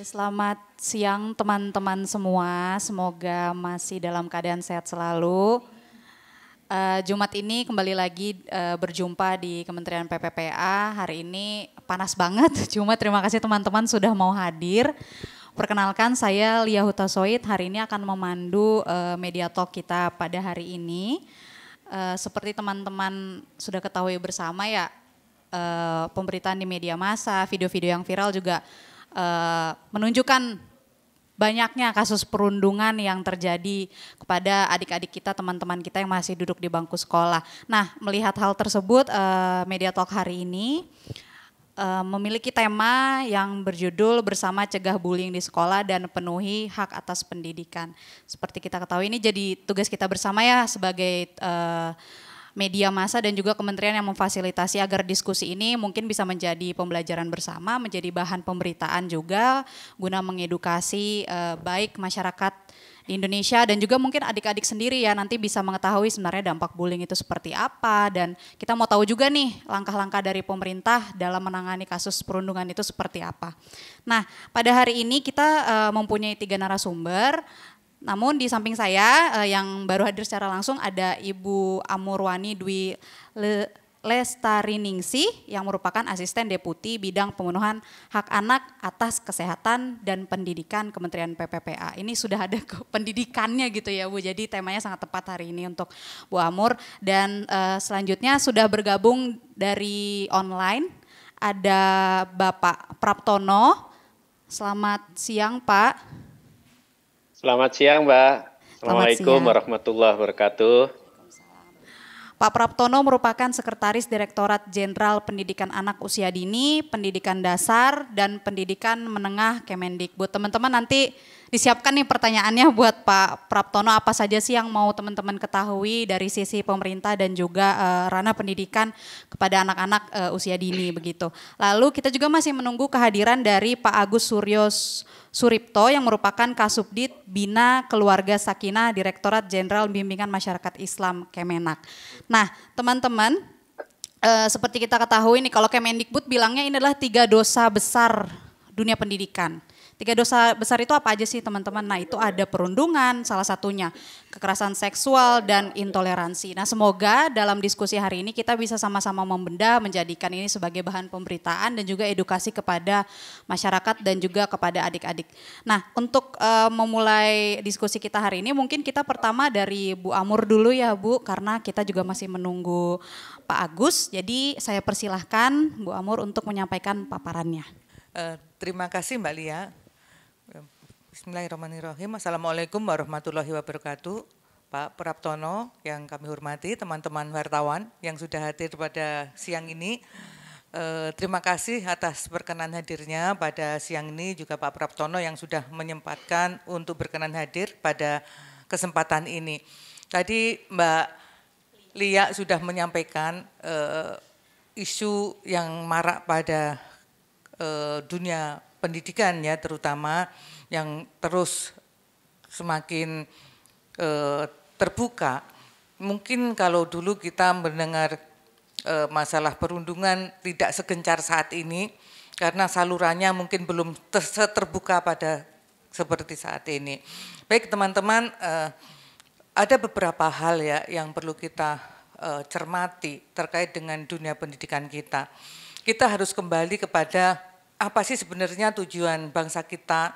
Selamat siang teman-teman semua, semoga masih dalam keadaan sehat selalu. Jumat ini kembali lagi berjumpa di Kementerian PPPA. Hari ini panas banget, cuma terima kasih teman-teman sudah mau hadir. Perkenalkan saya Lia Hutasoid, hari ini akan memandu media talk kita pada hari ini. Seperti teman-teman sudah ketahui bersama ya, pemberitaan di media massa, video-video yang viral juga menunjukkan banyaknya kasus perundungan yang terjadi kepada adik-adik kita, teman-teman kita yang masih duduk di bangku sekolah. Nah, melihat hal tersebut, Media Talk hari ini memiliki tema yang berjudul Bersama Cegah Bullying di Sekolah dan Penuhi Hak Atas Pendidikan. Seperti kita ketahui ini jadi tugas kita bersama ya sebagai media massa dan juga kementerian yang memfasilitasi agar diskusi ini mungkin bisa menjadi pembelajaran bersama, menjadi bahan pemberitaan juga guna mengedukasi baik masyarakat di Indonesia dan juga mungkin adik-adik sendiri ya nanti bisa mengetahui sebenarnya dampak bullying itu seperti apa, dan kita mau tahu juga nih langkah-langkah dari pemerintah dalam menangani kasus perundungan itu seperti apa. Nah, pada hari ini kita mempunyai 3 narasumber. Namun di samping saya yang baru hadir secara langsung ada Ibu Amurwani Dwi Lestariningsih yang merupakan asisten deputi bidang pemenuhan hak anak atas kesehatan dan pendidikan Kementerian PPPA. Ini sudah ada pendidikannya gitu ya Bu, jadi temanya sangat tepat hari ini untuk Bu Amur. Dan selanjutnya sudah bergabung dari online ada Bapak Praptono. Selamat siang Pak. Selamat siang Mbak. Assalamualaikum warahmatullahi wabarakatuh. Pak Praptono merupakan Sekretaris Direktorat Jenderal Pendidikan Anak Usia Dini, Pendidikan Dasar, dan Pendidikan Menengah Kemendikbud. Teman-teman nanti disiapkan nih pertanyaannya buat Pak Praptono, apa saja sih yang mau teman-teman ketahui dari sisi pemerintah dan juga ranah pendidikan kepada anak-anak usia dini begitu. Lalu kita juga masih menunggu kehadiran dari Pak Agus Suripto yang merupakan Kasubdit Bina Keluarga Sakinah Direktorat Jenderal Bimbingan Masyarakat Islam Kemenak. Nah teman-teman, seperti kita ketahui nih kalau Kemendikbud bilangnya ini adalah 3 dosa besar dunia pendidikan. 3 dosa besar itu apa aja sih teman-teman? Nah itu ada perundungan salah satunya, kekerasan seksual dan intoleransi. Nah semoga dalam diskusi hari ini kita bisa sama-sama membenda, menjadikan ini sebagai bahan pemberitaan dan juga edukasi kepada masyarakat dan juga kepada adik-adik. Nah untuk memulai diskusi kita hari ini mungkin kita pertama dari Bu Amur dulu ya Bu, karena kita juga masih menunggu Pak Agus. Jadi saya persilahkan Bu Amur untuk menyampaikan paparannya. Terima kasih Mbak Lia. Bismillahirrahmanirrahim. Assalamualaikum warahmatullahi wabarakatuh. Pak Praptono yang kami hormati, teman-teman wartawan yang sudah hadir pada siang ini. Terima kasih atas perkenan hadirnya pada siang ini, juga Pak Praptono yang sudah menyempatkan untuk berkenan hadir pada kesempatan ini. Tadi Mbak Lia sudah menyampaikan isu yang marak pada dunia pendidikan ya, terutama yang terus semakin terbuka. Mungkin kalau dulu kita mendengar masalah perundungan tidak segencar saat ini karena salurannya mungkin belum terbuka pada seperti saat ini. Baik teman-teman, ada beberapa hal ya yang perlu kita cermati terkait dengan dunia pendidikan kita. Kita harus kembali kepada apa sih sebenarnya tujuan bangsa kita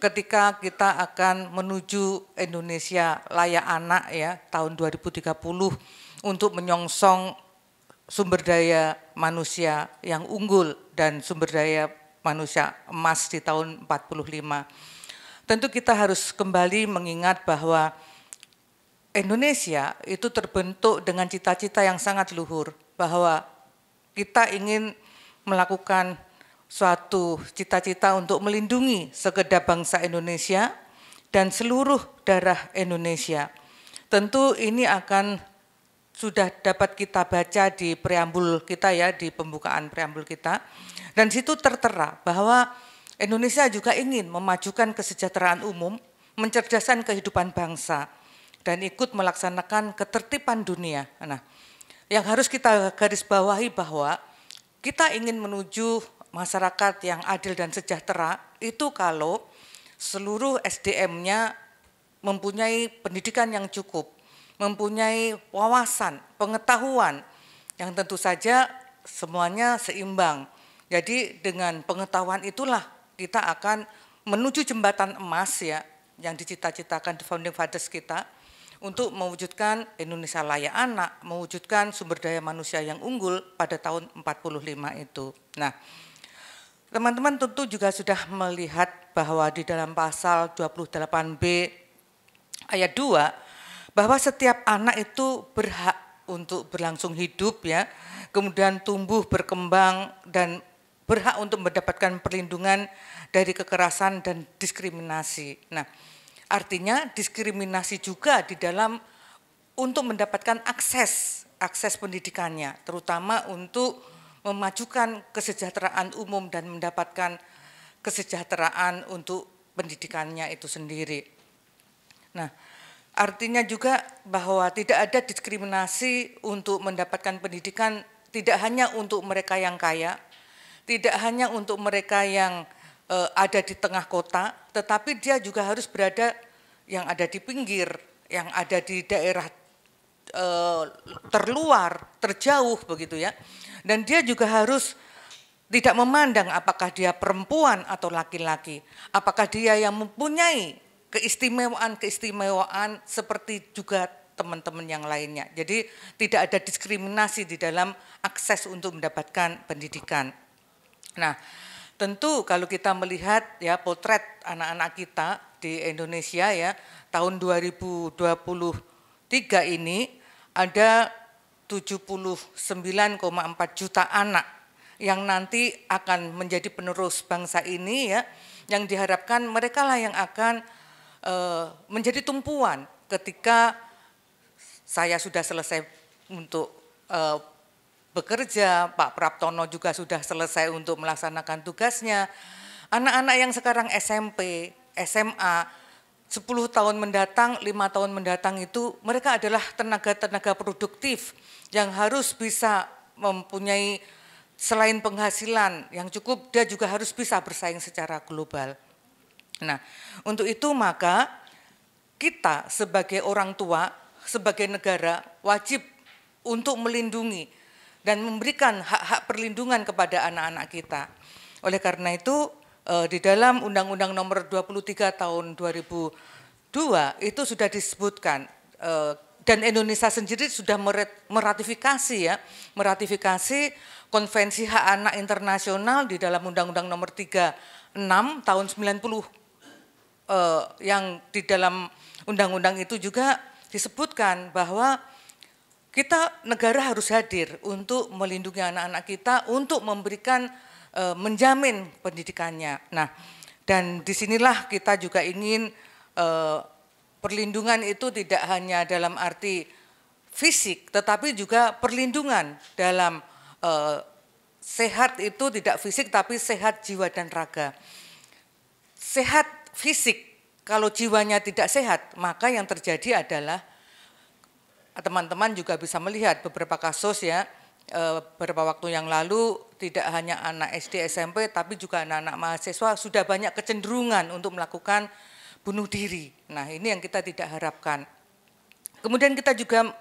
ketika kita akan menuju Indonesia layak anak ya tahun 2030 untuk menyongsong sumber daya manusia yang unggul dan sumber daya manusia emas di tahun 45. Tentu kita harus kembali mengingat bahwa Indonesia itu terbentuk dengan cita-cita yang sangat luhur, bahwa kita ingin melakukan suatu cita-cita untuk melindungi segenap bangsa Indonesia dan seluruh darah Indonesia. Tentu ini akan sudah dapat kita baca di preambul kita ya, di pembukaan preambul kita. Dan situ tertera bahwa Indonesia juga ingin memajukan kesejahteraan umum, mencerdaskan kehidupan bangsa, dan ikut melaksanakan ketertiban dunia. Nah, yang harus kita garis bawahi bahwa kita ingin menuju masyarakat yang adil dan sejahtera itu kalau seluruh SDM-nya mempunyai pendidikan yang cukup, mempunyai wawasan, pengetahuan yang tentu saja semuanya seimbang. Jadi dengan pengetahuan itulah kita akan menuju jembatan emas ya yang dicita-citakan di Founding Fathers kita untuk mewujudkan Indonesia layak anak, mewujudkan sumber daya manusia yang unggul pada tahun 45 itu. Nah, teman-teman tentu juga sudah melihat bahwa di dalam pasal 28B ayat 2 bahwa setiap anak itu berhak untuk berlangsung hidup ya, kemudian tumbuh, berkembang dan berhak untuk mendapatkan perlindungan dari kekerasan dan diskriminasi. Nah, artinya diskriminasi juga di dalam untuk mendapatkan akses pendidikannya, terutama untuk memajukan kesejahteraan umum dan mendapatkan kesejahteraan untuk pendidikannya itu sendiri. Nah, artinya juga bahwa tidak ada diskriminasi untuk mendapatkan pendidikan, tidak hanya untuk mereka yang kaya, tidak hanya untuk mereka yang ada di tengah kota, tetapi dia juga harus berada yang ada di pinggir, yang ada di daerah terluar, terjauh begitu ya. Dan dia juga harus tidak memandang apakah dia perempuan atau laki-laki, apakah dia yang mempunyai keistimewaan seperti juga teman-teman yang lainnya. Jadi tidak ada diskriminasi di dalam akses untuk mendapatkan pendidikan. Nah, tentu kalau kita melihat ya potret anak-anak kita di Indonesia ya tahun 2023 ini ada 79,4 juta anak yang nanti akan menjadi penerus bangsa ini ya, yang diharapkan mereka lah yang akan menjadi tumpuan ketika saya sudah selesai untuk bekerja, Pak Praptono juga sudah selesai untuk melaksanakan tugasnya. Anak-anak yang sekarang SMP, SMA, 10 tahun mendatang, 5 tahun mendatang itu mereka adalah tenaga-tenaga produktif yang harus bisa mempunyai selain penghasilan yang cukup, dia juga harus bisa bersaing secara global. Nah, untuk itu maka kita sebagai orang tua, sebagai negara wajib untuk melindungi dan memberikan hak-hak perlindungan kepada anak-anak kita. Oleh karena itu di dalam Undang-Undang Nomor 23 Tahun 2002 itu sudah disebutkan dan Indonesia sendiri sudah meratifikasi Konvensi Hak Anak Internasional di dalam Undang-Undang Nomor 36 Tahun 90 yang di dalam undang-undang itu juga disebutkan bahwa kita negara harus hadir untuk melindungi anak-anak kita, untuk memberikan menjamin pendidikannya. Nah, dan disinilah kita juga ingin perlindungan itu tidak hanya dalam arti fisik, tetapi juga perlindungan dalam sehat itu tidak fisik tapi sehat jiwa dan raga. Sehat fisik, kalau jiwanya tidak sehat, maka yang terjadi adalah teman-teman juga bisa melihat beberapa kasus ya, beberapa waktu yang lalu tidak hanya anak SD, SMP, tapi juga anak-anak mahasiswa sudah banyak kecenderungan untuk melakukan bunuh diri. Nah, ini yang kita tidak harapkan. Kemudian kita juga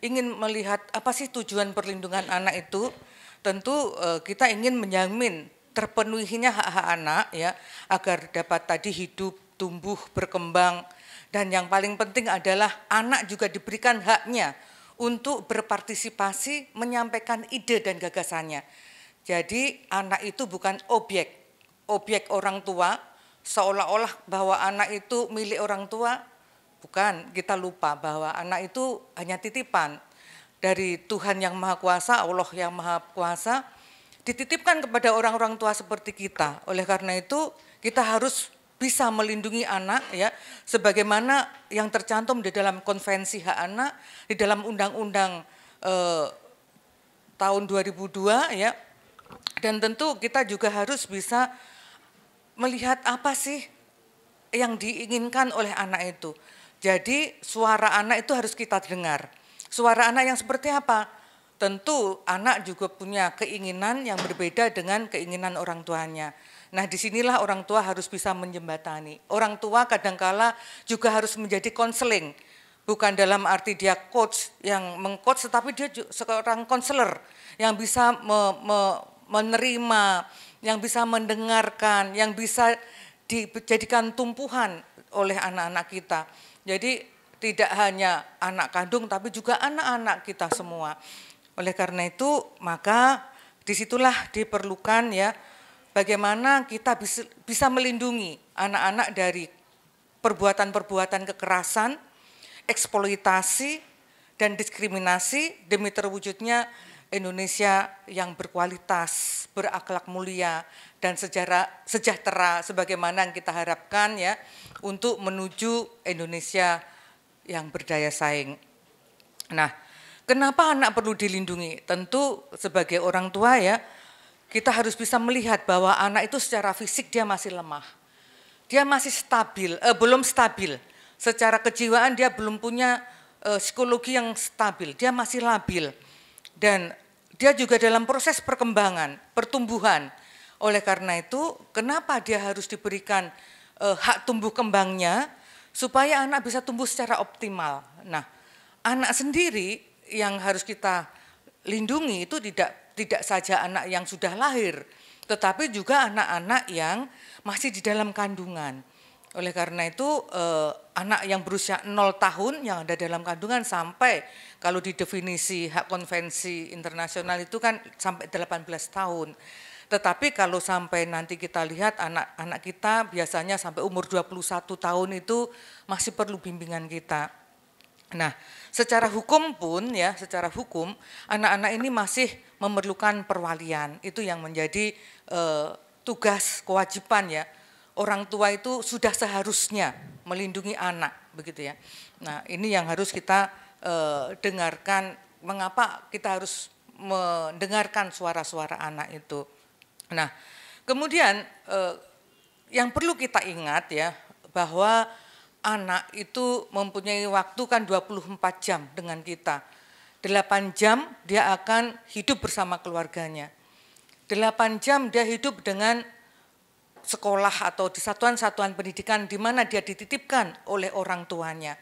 ingin melihat apa sih tujuan perlindungan anak itu. Tentu kita ingin menjamin terpenuhinya hak-hak anak ya, agar dapat tadi hidup, tumbuh, berkembang. Dan yang paling penting adalah anak juga diberikan haknya untuk berpartisipasi, menyampaikan ide dan gagasannya. Jadi anak itu bukan objek orang tua, seolah-olah bahwa anak itu milik orang tua, bukan, kita lupa bahwa anak itu hanya titipan dari Tuhan yang Maha Kuasa, Allah yang Maha Kuasa, dititipkan kepada orang-orang tua seperti kita. Oleh karena itu kita harus bisa melindungi anak ya, sebagaimana yang tercantum di dalam Konvensi Hak Anak, di dalam Undang-Undang tahun 2002 ya. Dan tentu kita juga harus bisa melihat apa sih yang diinginkan oleh anak itu. Jadi suara anak itu harus kita dengar. Suara anak yang seperti apa? tentu anak juga punya keinginan yang berbeda dengan keinginan orang tuanya. Nah, disinilah orang tua harus bisa menjembatani. Orang tua kadangkala juga harus menjadi konseling, bukan dalam arti dia coach yang mengcoach, tetapi dia seorang konselor yang bisa menerima, yang bisa mendengarkan, yang bisa dijadikan tumpuhan oleh anak-anak kita. Jadi tidak hanya anak kandung, tapi juga anak-anak kita semua. Oleh karena itu, maka disitulah diperlukan ya, bagaimana kita bisa melindungi anak-anak dari perbuatan-perbuatan kekerasan, eksploitasi, dan diskriminasi demi terwujudnya Indonesia yang berkualitas, berakhlak mulia, dan sejahtera sebagaimana yang kita harapkan ya untuk menuju Indonesia yang berdaya saing. Nah, kenapa anak perlu dilindungi? Tentu sebagai orang tua ya, kita harus bisa melihat bahwa anak itu secara fisik dia masih lemah. Dia masih belum stabil. Secara kejiwaan dia belum punya psikologi yang stabil, dia masih labil. Dan dia juga dalam proses perkembangan, pertumbuhan. Oleh karena itu, kenapa dia harus diberikan hak tumbuh kembangnya supaya anak bisa tumbuh secara optimal. Nah, anak sendiri yang harus kita lindungi itu tidak saja anak yang sudah lahir, tetapi juga anak-anak yang masih di dalam kandungan. Oleh karena itu anak yang berusia 0 tahun yang ada dalam kandungan sampai kalau di definisi hak konvensi internasional itu kan sampai 18 tahun. Tetapi kalau sampai nanti kita lihat anak-anak kita biasanya sampai umur 21 tahun itu masih perlu bimbingan kita. Nah, secara hukum pun ya, secara hukum anak-anak ini masih memerlukan perwalian. Itu yang menjadi tugas kewajiban ya. Orang tua itu sudah seharusnya melindungi anak, begitu ya. Nah, ini yang harus kita dengarkan. Mengapa kita harus mendengarkan suara-suara anak itu? Nah, kemudian yang perlu kita ingat ya bahwa anak itu mempunyai waktu kan 24 jam dengan kita. 8 jam dia akan hidup bersama keluarganya. 8 jam dia hidup dengan sekolah atau di satuan-satuan pendidikan di mana dia dititipkan oleh orang tuanya.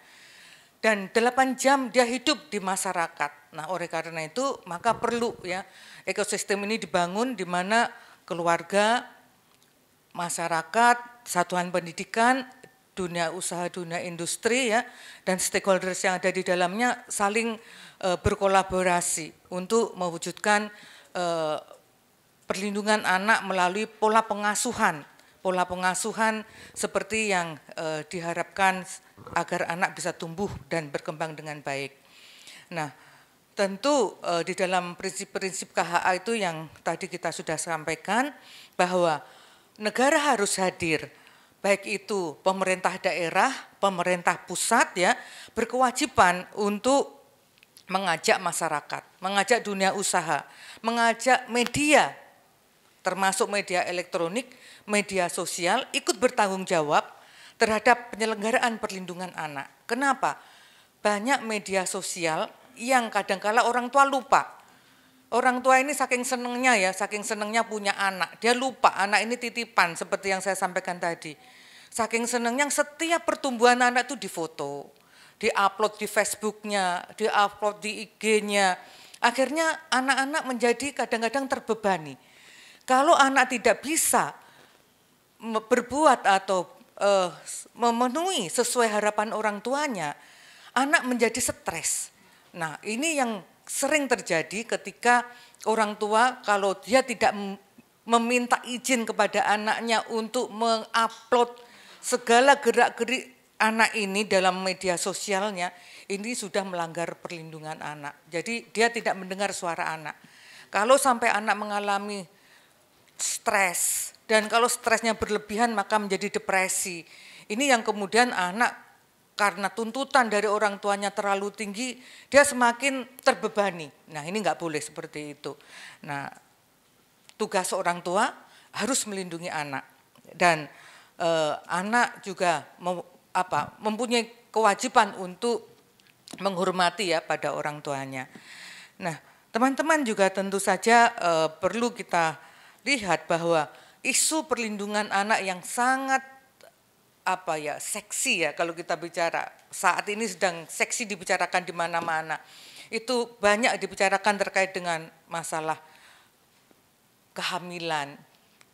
Dan 8 jam dia hidup di masyarakat. Nah, oleh karena itu maka perlu ya ekosistem ini dibangun di mana keluarga, masyarakat, satuan pendidikan, dunia usaha, dunia industri ya, dan stakeholders yang ada di dalamnya saling berkolaborasi untuk mewujudkan perlindungan anak melalui pola pengasuhan seperti yang diharapkan agar anak bisa tumbuh dan berkembang dengan baik. Nah, tentu di dalam prinsip-prinsip KHA itu yang tadi kita sudah sampaikan bahwa negara harus hadir, baik itu pemerintah daerah, pemerintah pusat ya, berkewajiban untuk mengajak masyarakat, mengajak dunia usaha, mengajak media, termasuk media elektronik, media sosial, ikut bertanggung jawab terhadap penyelenggaraan perlindungan anak. Kenapa? Banyak media sosial yang kadangkala orang tua lupa. Orang tua ini saking senengnya punya anak, dia lupa anak ini titipan seperti yang saya sampaikan tadi. Saking senengnya setiap pertumbuhan anak itu difoto, diupload di Facebooknya, diupload di IG-nya. Akhirnya anak-anak menjadi kadang-kadang terbebani. Kalau anak tidak bisa berbuat atau memenuhi sesuai harapan orang tuanya, anak menjadi stres. Nah, ini yang sering terjadi ketika orang tua kalau dia tidak meminta izin kepada anaknya untuk mengupload segala gerak-gerik anak ini dalam media sosialnya, ini sudah melanggar perlindungan anak. Jadi dia tidak mendengar suara anak. Kalau sampai anak mengalami stres, dan kalau stresnya berlebihan maka menjadi depresi. Ini yang kemudian anak karena tuntutan dari orang tuanya terlalu tinggi, dia semakin terbebani. Nah, ini enggak boleh seperti itu. Nah, tugas orang tua harus melindungi anak. Dan anak juga mempunyai kewajiban untuk menghormati ya pada orang tuanya. Nah, Teman-teman juga tentu saja perlu kita lihat bahwa isu perlindungan anak yang sangat seksi ya, kalau kita bicara saat ini sedang seksi dibicarakan di mana-mana. Itu banyak dibicarakan terkait dengan masalah kehamilan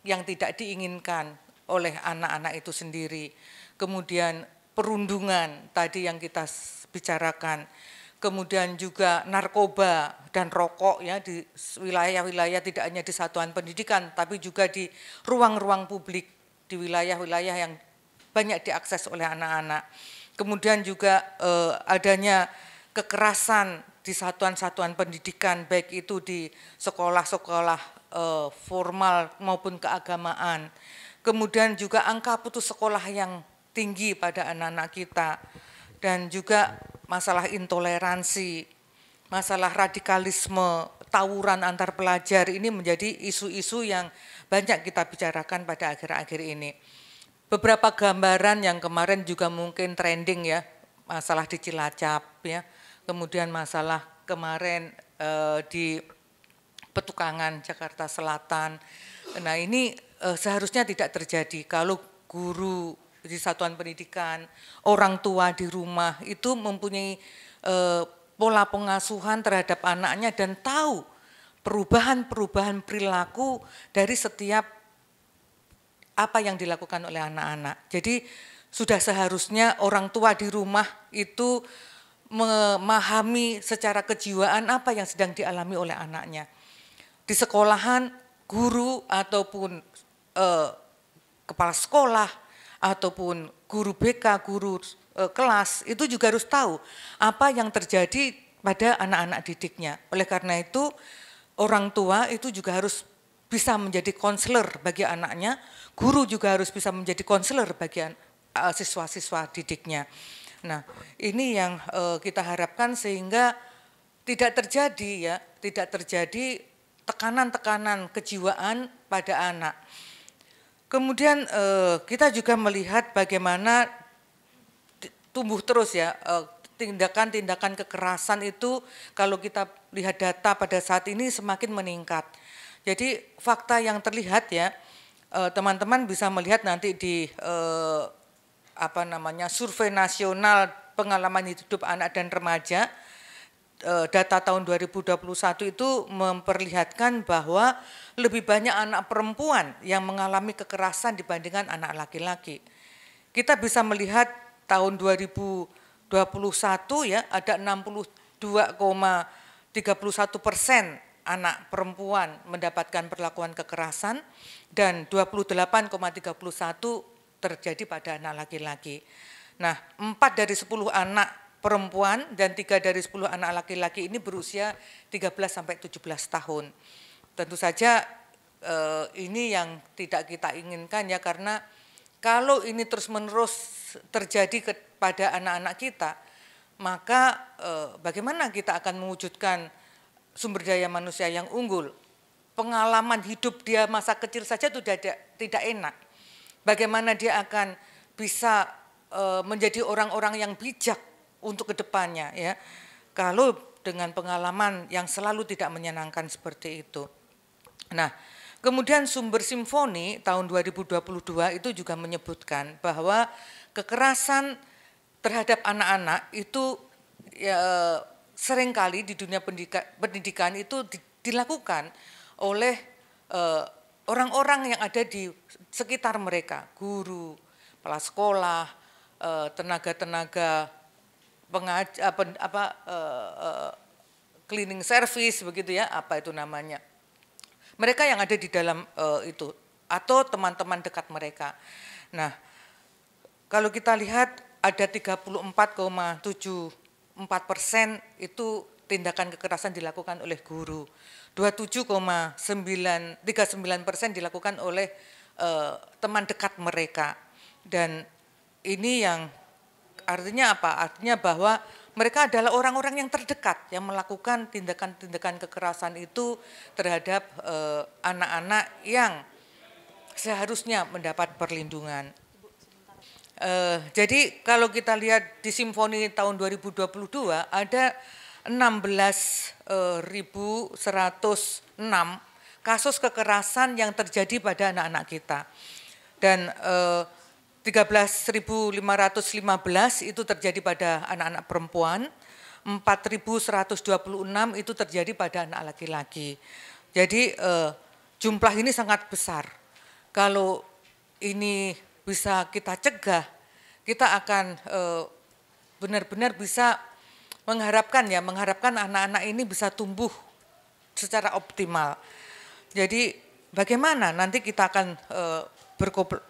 yang tidak diinginkan oleh anak-anak itu sendiri. Kemudian perundungan tadi yang kita bicarakan. Kemudian juga narkoba dan rokok ya di wilayah-wilayah, tidak hanya di satuan pendidikan tapi juga di ruang-ruang publik di wilayah-wilayah yang banyak diakses oleh anak-anak. Kemudian juga adanya kekerasan di satuan-satuan pendidikan, baik itu di sekolah-sekolah formal maupun keagamaan. Kemudian juga angka putus sekolah yang tinggi pada anak-anak kita, dan juga masalah intoleransi, masalah radikalisme, tawuran antar pelajar, ini menjadi isu-isu yang banyak kita bicarakan pada akhir-akhir ini. Beberapa gambaran yang kemarin juga mungkin trending ya, masalah di Cilacap ya, kemudian masalah kemarin di Petukangan Jakarta Selatan. Nah ini seharusnya tidak terjadi kalau guru di satuan pendidikan, orang tua di rumah itu mempunyai pola pengasuhan terhadap anaknya dan tahu perubahan-perubahan perilaku dari setiap apa yang dilakukan oleh anak-anak. Jadi sudah seharusnya orang tua di rumah itu memahami secara kejiwaan apa yang sedang dialami oleh anaknya. Di sekolahan, guru ataupun kepala sekolah ataupun guru BK, guru kelas itu juga harus tahu apa yang terjadi pada anak-anak didiknya. Oleh karena itu orang tua itu juga harus bisa menjadi konselor bagi anaknya, guru juga harus bisa menjadi konselor bagi siswa-siswa didiknya. Nah, ini yang kita harapkan sehingga tidak terjadi tekanan-tekanan kejiwaan pada anak. Kemudian kita juga melihat bagaimana tumbuh terus ya tindakan-tindakan kekerasan itu, kalau kita lihat data pada saat ini semakin meningkat. Jadi fakta yang terlihat ya, teman-teman bisa melihat nanti di survei nasional pengalaman hidup anak dan remaja, data tahun 2021 itu memperlihatkan bahwa lebih banyak anak perempuan yang mengalami kekerasan dibandingkan anak laki-laki. Kita bisa melihat tahun 2021 ya, ada 62,31% anak perempuan mendapatkan perlakuan kekerasan dan 28,31% terjadi pada anak laki-laki. Nah, 4 dari 10 anak perempuan dan 3 dari 10 anak laki-laki ini berusia 13 sampai 17 tahun. Tentu saja ini yang tidak kita inginkan ya, karena kalau ini terus-menerus terjadi kepada anak-anak kita, maka bagaimana kita akan mewujudkan sumber daya manusia yang unggul? Pengalaman hidup dia masa kecil saja itu tidak enak. Bagaimana dia akan bisa menjadi orang-orang yang bijak untuk kedepannya ya, kalau dengan pengalaman yang selalu tidak menyenangkan seperti itu. Nah, kemudian sumber Simfoni tahun 2022 itu juga menyebutkan bahwa kekerasan terhadap anak-anak itu seringkali di dunia pendidikan itu dilakukan oleh orang-orang yang ada di sekitar mereka, guru, kepala sekolah, tenaga-tenaga cleaning service begitu ya, apa itu namanya. Mereka yang ada di dalam itu atau teman-teman dekat mereka. Nah, kalau kita lihat ada 34,74% itu tindakan kekerasan dilakukan oleh guru, 27,39% dilakukan oleh teman dekat mereka. Dan ini yang artinya apa? Artinya bahwa mereka adalah orang-orang yang terdekat yang melakukan tindakan-tindakan kekerasan itu terhadap anak-anak yang seharusnya mendapat perlindungan. Jadi kalau kita lihat di Simfoni tahun 2022 ada 16.106 kasus kekerasan yang terjadi pada anak-anak kita. Dan 13.515 itu terjadi pada anak-anak perempuan, 4.126 itu terjadi pada anak laki-laki. Jadi jumlah ini sangat besar. Kalau ini bisa kita cegah, kita akan benar-benar bisa mengharapkan anak-anak ini bisa tumbuh secara optimal. Jadi bagaimana nanti kita akan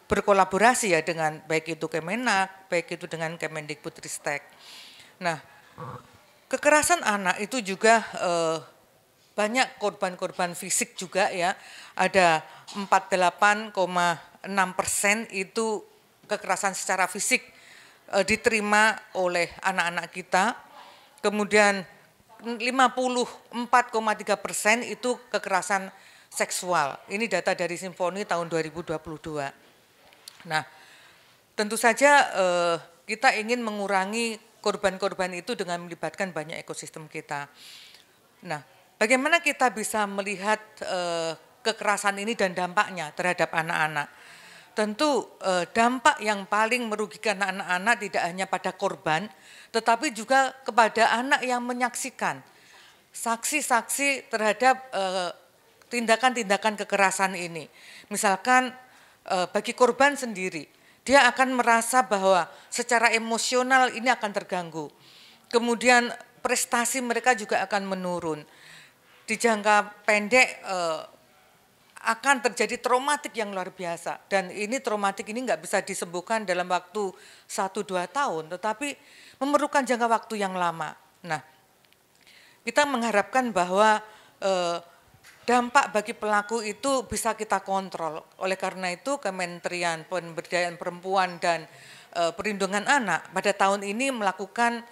berkolaborasi ya dengan baik itu Kemenak, baik itu dengan Kemendikbudristek. Nah, kekerasan anak itu juga banyak korban-korban fisik juga ya. Ada 48,6% itu kekerasan secara fisik diterima oleh anak-anak kita. Kemudian 54,3% itu kekerasan seksual. Ini data dari Simfoni tahun 2022. Nah, tentu saja kita ingin mengurangi korban-korban itu dengan melibatkan banyak ekosistem kita. Nah, bagaimana kita bisa melihat kekerasan ini dan dampaknya terhadap anak-anak? Tentu dampak yang paling merugikan anak-anak tidak hanya pada korban, tetapi juga kepada anak yang menyaksikan, saksi-saksi terhadap tindakan-tindakan kekerasan ini. Misalkan bagi korban sendiri, dia akan merasa bahwa secara emosional ini akan terganggu. Kemudian prestasi mereka juga akan menurun. Di jangka pendek akan terjadi traumatik yang luar biasa. Dan ini traumatik ini nggak bisa disembuhkan dalam waktu 1-2 tahun, tetapi memerlukan jangka waktu yang lama. Nah, kita mengharapkan bahwa dampak bagi pelaku itu bisa kita kontrol. Oleh karena itu Kementerian Pemberdayaan Perempuan dan Perlindungan Anak pada tahun ini melakukan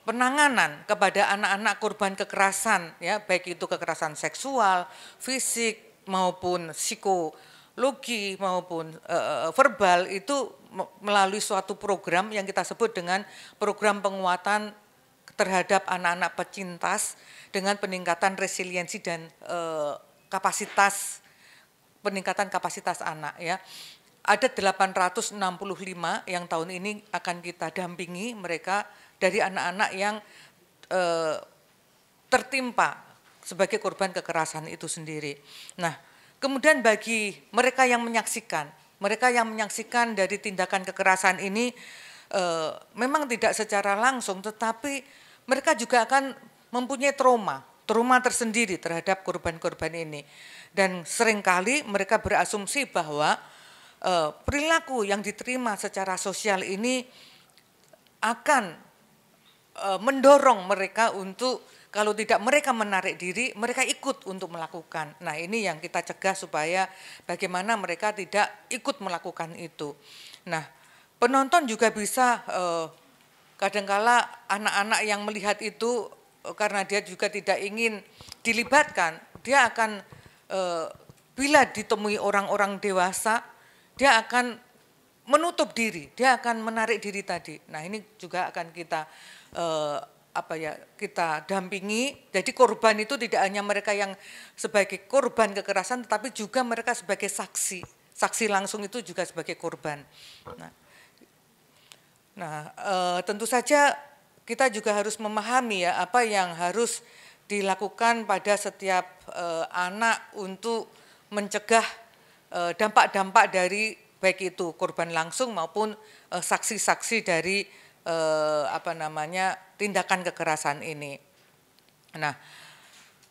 penanganan kepada anak-anak korban kekerasan, ya, baik itu kekerasan seksual, fisik maupun psikologi maupun verbal, itu melalui suatu program yang kita sebut dengan program penguatan terhadap anak-anak pecintas dengan peningkatan resiliensi dan peningkatan kapasitas anak, ya. Ada 865 yang tahun ini akan kita dampingi mereka dari anak-anak yang tertimpa sebagai korban kekerasan itu sendiri. Nah, kemudian bagi mereka yang menyaksikan dari tindakan kekerasan ini memang tidak secara langsung, tetapi mereka juga akan mempunyai trauma tersendiri terhadap korban-korban ini. Dan seringkali mereka berasumsi bahwa perilaku yang diterima secara sosial ini akan mendorong mereka untuk, kalau tidak mereka menarik diri, mereka ikut untuk melakukan. Nah, ini yang kita cegah supaya bagaimana mereka tidak ikut melakukan itu. Nah, penonton juga bisa kadangkala anak-anak yang melihat itu karena dia juga tidak ingin dilibatkan, dia akan bila ditemui orang-orang dewasa, dia akan menutup diri, dia akan menarik diri tadi. Nah, ini juga akan kita kita dampingi. Jadi korban itu tidak hanya mereka yang sebagai korban kekerasan, tetapi juga mereka sebagai saksi langsung itu juga sebagai korban. Nah, tentu saja kita juga harus memahami ya apa yang harus dilakukan pada setiap anak untuk mencegah dampak-dampak dari baik itu korban langsung maupun saksi-saksi dari tindakan kekerasan ini. Nah,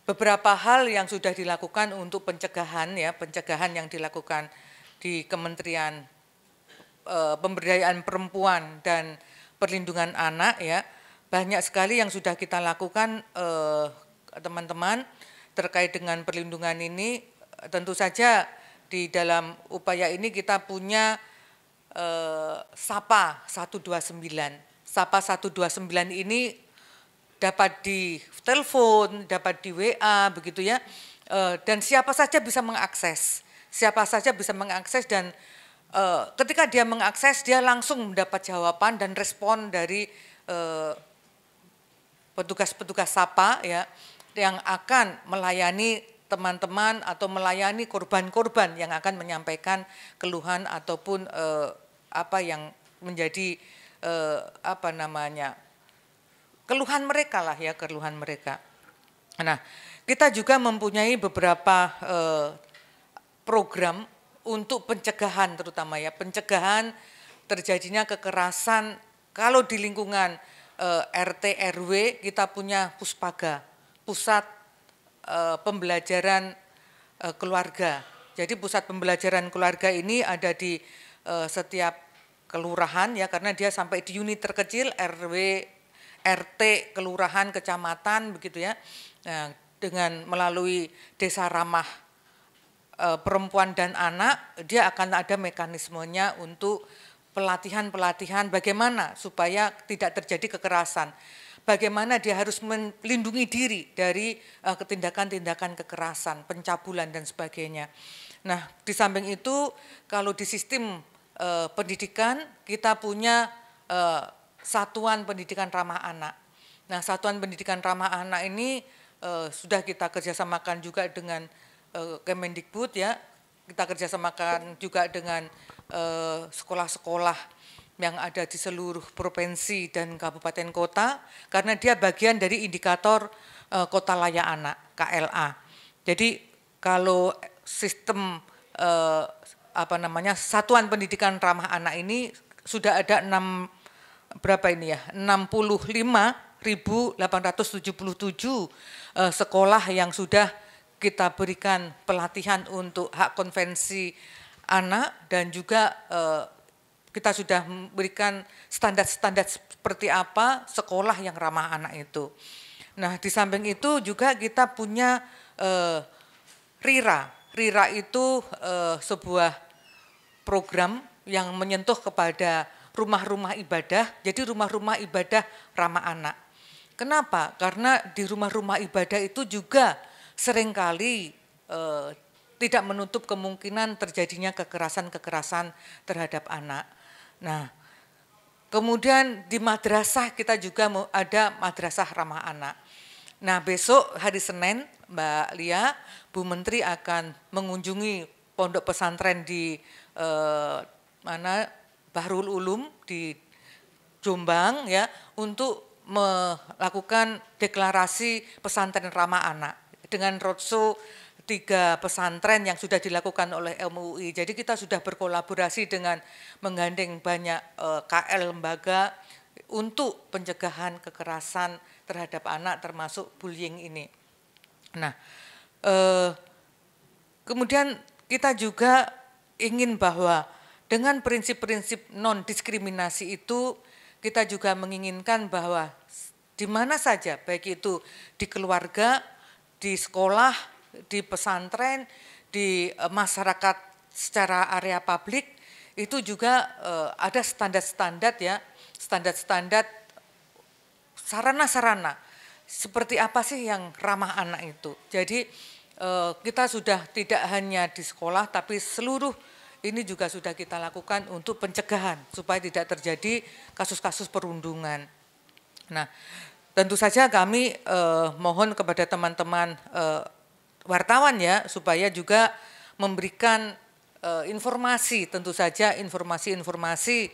beberapa hal yang sudah dilakukan untuk pencegahan yang dilakukan di Kementerian Pemberdayaan Perempuan dan Perlindungan Anak, ya, banyak sekali yang sudah kita lakukan teman-teman terkait dengan perlindungan ini. Tentu saja di dalam upaya ini kita punya SAPA 129. SAPA 129 ini dapat di telepon, dapat di WA, begitu ya. Dan siapa saja bisa mengakses. Dan ketika dia mengakses, dia langsung mendapat jawaban dan respon dari petugas-petugas sapa ya yang akan melayani teman-teman atau melayani korban-korban yang akan menyampaikan keluhan ataupun apa yang menjadi keluhan mereka lah ya, keluhan mereka. Nah, kita juga mempunyai beberapa program untuk pencegahan, terutama ya pencegahan terjadinya kekerasan. Kalau di lingkungan RT RW kita punya Puspaga, pusat pembelajaran keluarga. Jadi pusat pembelajaran keluarga ini ada di setiap kelurahan ya, karena dia sampai di unit terkecil RW, RT, kelurahan, kecamatan begitu ya. Nah, dengan melalui desa ramah perempuan dan anak, dia akan ada mekanismenya untuk pelatihan-pelatihan bagaimana supaya tidak terjadi kekerasan. Bagaimana dia harus melindungi diri dari tindakan-tindakan kekerasan, pencabulan dan sebagainya. Nah, di samping itu kalau di sistem pendidikan kita punya satuan pendidikan ramah anak. Nah, satuan pendidikan ramah anak ini sudah kita kerjasamakan juga dengan Kemendikbud ya, kita kerjasamakan juga dengan sekolah-sekolah yang ada di seluruh provinsi dan kabupaten kota, karena dia bagian dari indikator Kota Layak Anak KLA. Jadi kalau sistem satuan pendidikan ramah anak ini sudah ada 65.877 sekolah yang sudah kita berikan pelatihan untuk hak konvensi anak, dan juga kita sudah memberikan standar-standar seperti apa sekolah yang ramah anak itu. Nah, di samping itu juga kita punya RIRA. RIRA itu sebuah program yang menyentuh kepada rumah-rumah ibadah, jadi rumah-rumah ibadah ramah anak. Kenapa? Karena di rumah-rumah ibadah itu juga seringkali tidak menutup kemungkinan terjadinya kekerasan-kekerasan terhadap anak. Nah, kemudian di madrasah kita juga ada madrasah ramah anak. Nah, besok hari Senin, Mbak Lia, Bu Menteri akan mengunjungi pondok pesantren di Bahrul Ulum di Jombang ya, untuk melakukan deklarasi pesantren ramah anak dengan roadshow 3 pesantren yang sudah dilakukan oleh MUI. Jadi kita sudah berkolaborasi dengan menggandeng banyak KL lembaga untuk pencegahan kekerasan terhadap anak termasuk bullying ini. Nah, kemudian kita juga ingin bahwa dengan prinsip-prinsip non-diskriminasi itu kita juga menginginkan bahwa di mana saja, baik itu di keluarga, di sekolah, di pesantren, di masyarakat secara area publik, itu juga ada standar-standar ya, standar-standar sarana-sarana seperti apa sih yang ramah anak itu. Jadi kita sudah tidak hanya di sekolah, tapi seluruh ini juga sudah kita lakukan untuk pencegahan supaya tidak terjadi kasus-kasus perundungan. Nah, tentu saja kami mohon kepada teman-teman wartawan ya, supaya juga memberikan informasi, tentu saja informasi-informasi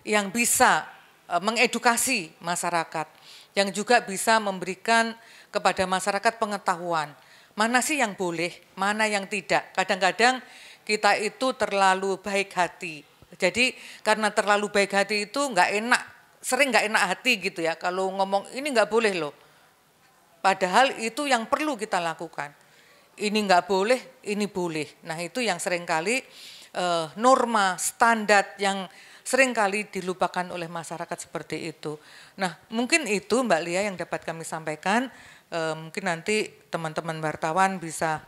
yang bisa mengedukasi masyarakat, yang juga bisa memberikan kepada masyarakat pengetahuan, mana sih yang boleh, mana yang tidak. Kadang-kadang kita itu terlalu baik hati. Jadi karena terlalu baik hati itu nggak enak, sering nggak enak hati gitu ya. Kalau ngomong ini nggak boleh loh. Padahal itu yang perlu kita lakukan. Ini nggak boleh, ini boleh. Nah, itu yang seringkali norma, standar yang seringkali dilupakan oleh masyarakat seperti itu. Nah, mungkin itu Mbak Lia yang dapat kami sampaikan. Mungkin nanti teman-teman wartawan bisa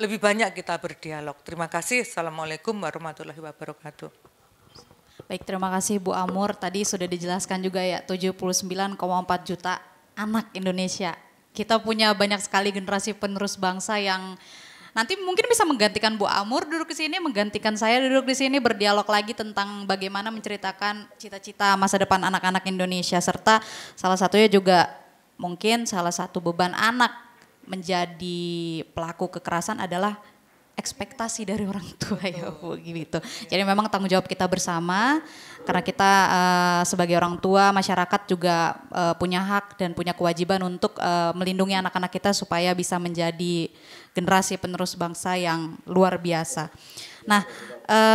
lebih banyak kita berdialog. Terima kasih. Assalamualaikum warahmatullahi wabarakatuh. Baik, terima kasih Bu Amur. Tadi sudah dijelaskan juga ya, 79,4 juta anak Indonesia. Kita punya banyak sekali generasi penerus bangsa yang Nanti mungkin bisa menggantikan Bu Amur duduk di sini, menggantikan saya duduk di sini, berdialog lagi tentang bagaimana menceritakan cita-cita masa depan anak-anak Indonesia, serta salah satunya juga mungkin salah satu beban anak menjadi pelaku kekerasan adalah ekspektasi dari orang tua ya Bu gitu. Jadi memang tanggung jawab kita bersama karena kita sebagai orang tua, masyarakat juga punya hak dan punya kewajiban untuk melindungi anak-anak kita supaya bisa menjadi generasi penerus bangsa yang luar biasa. Nah,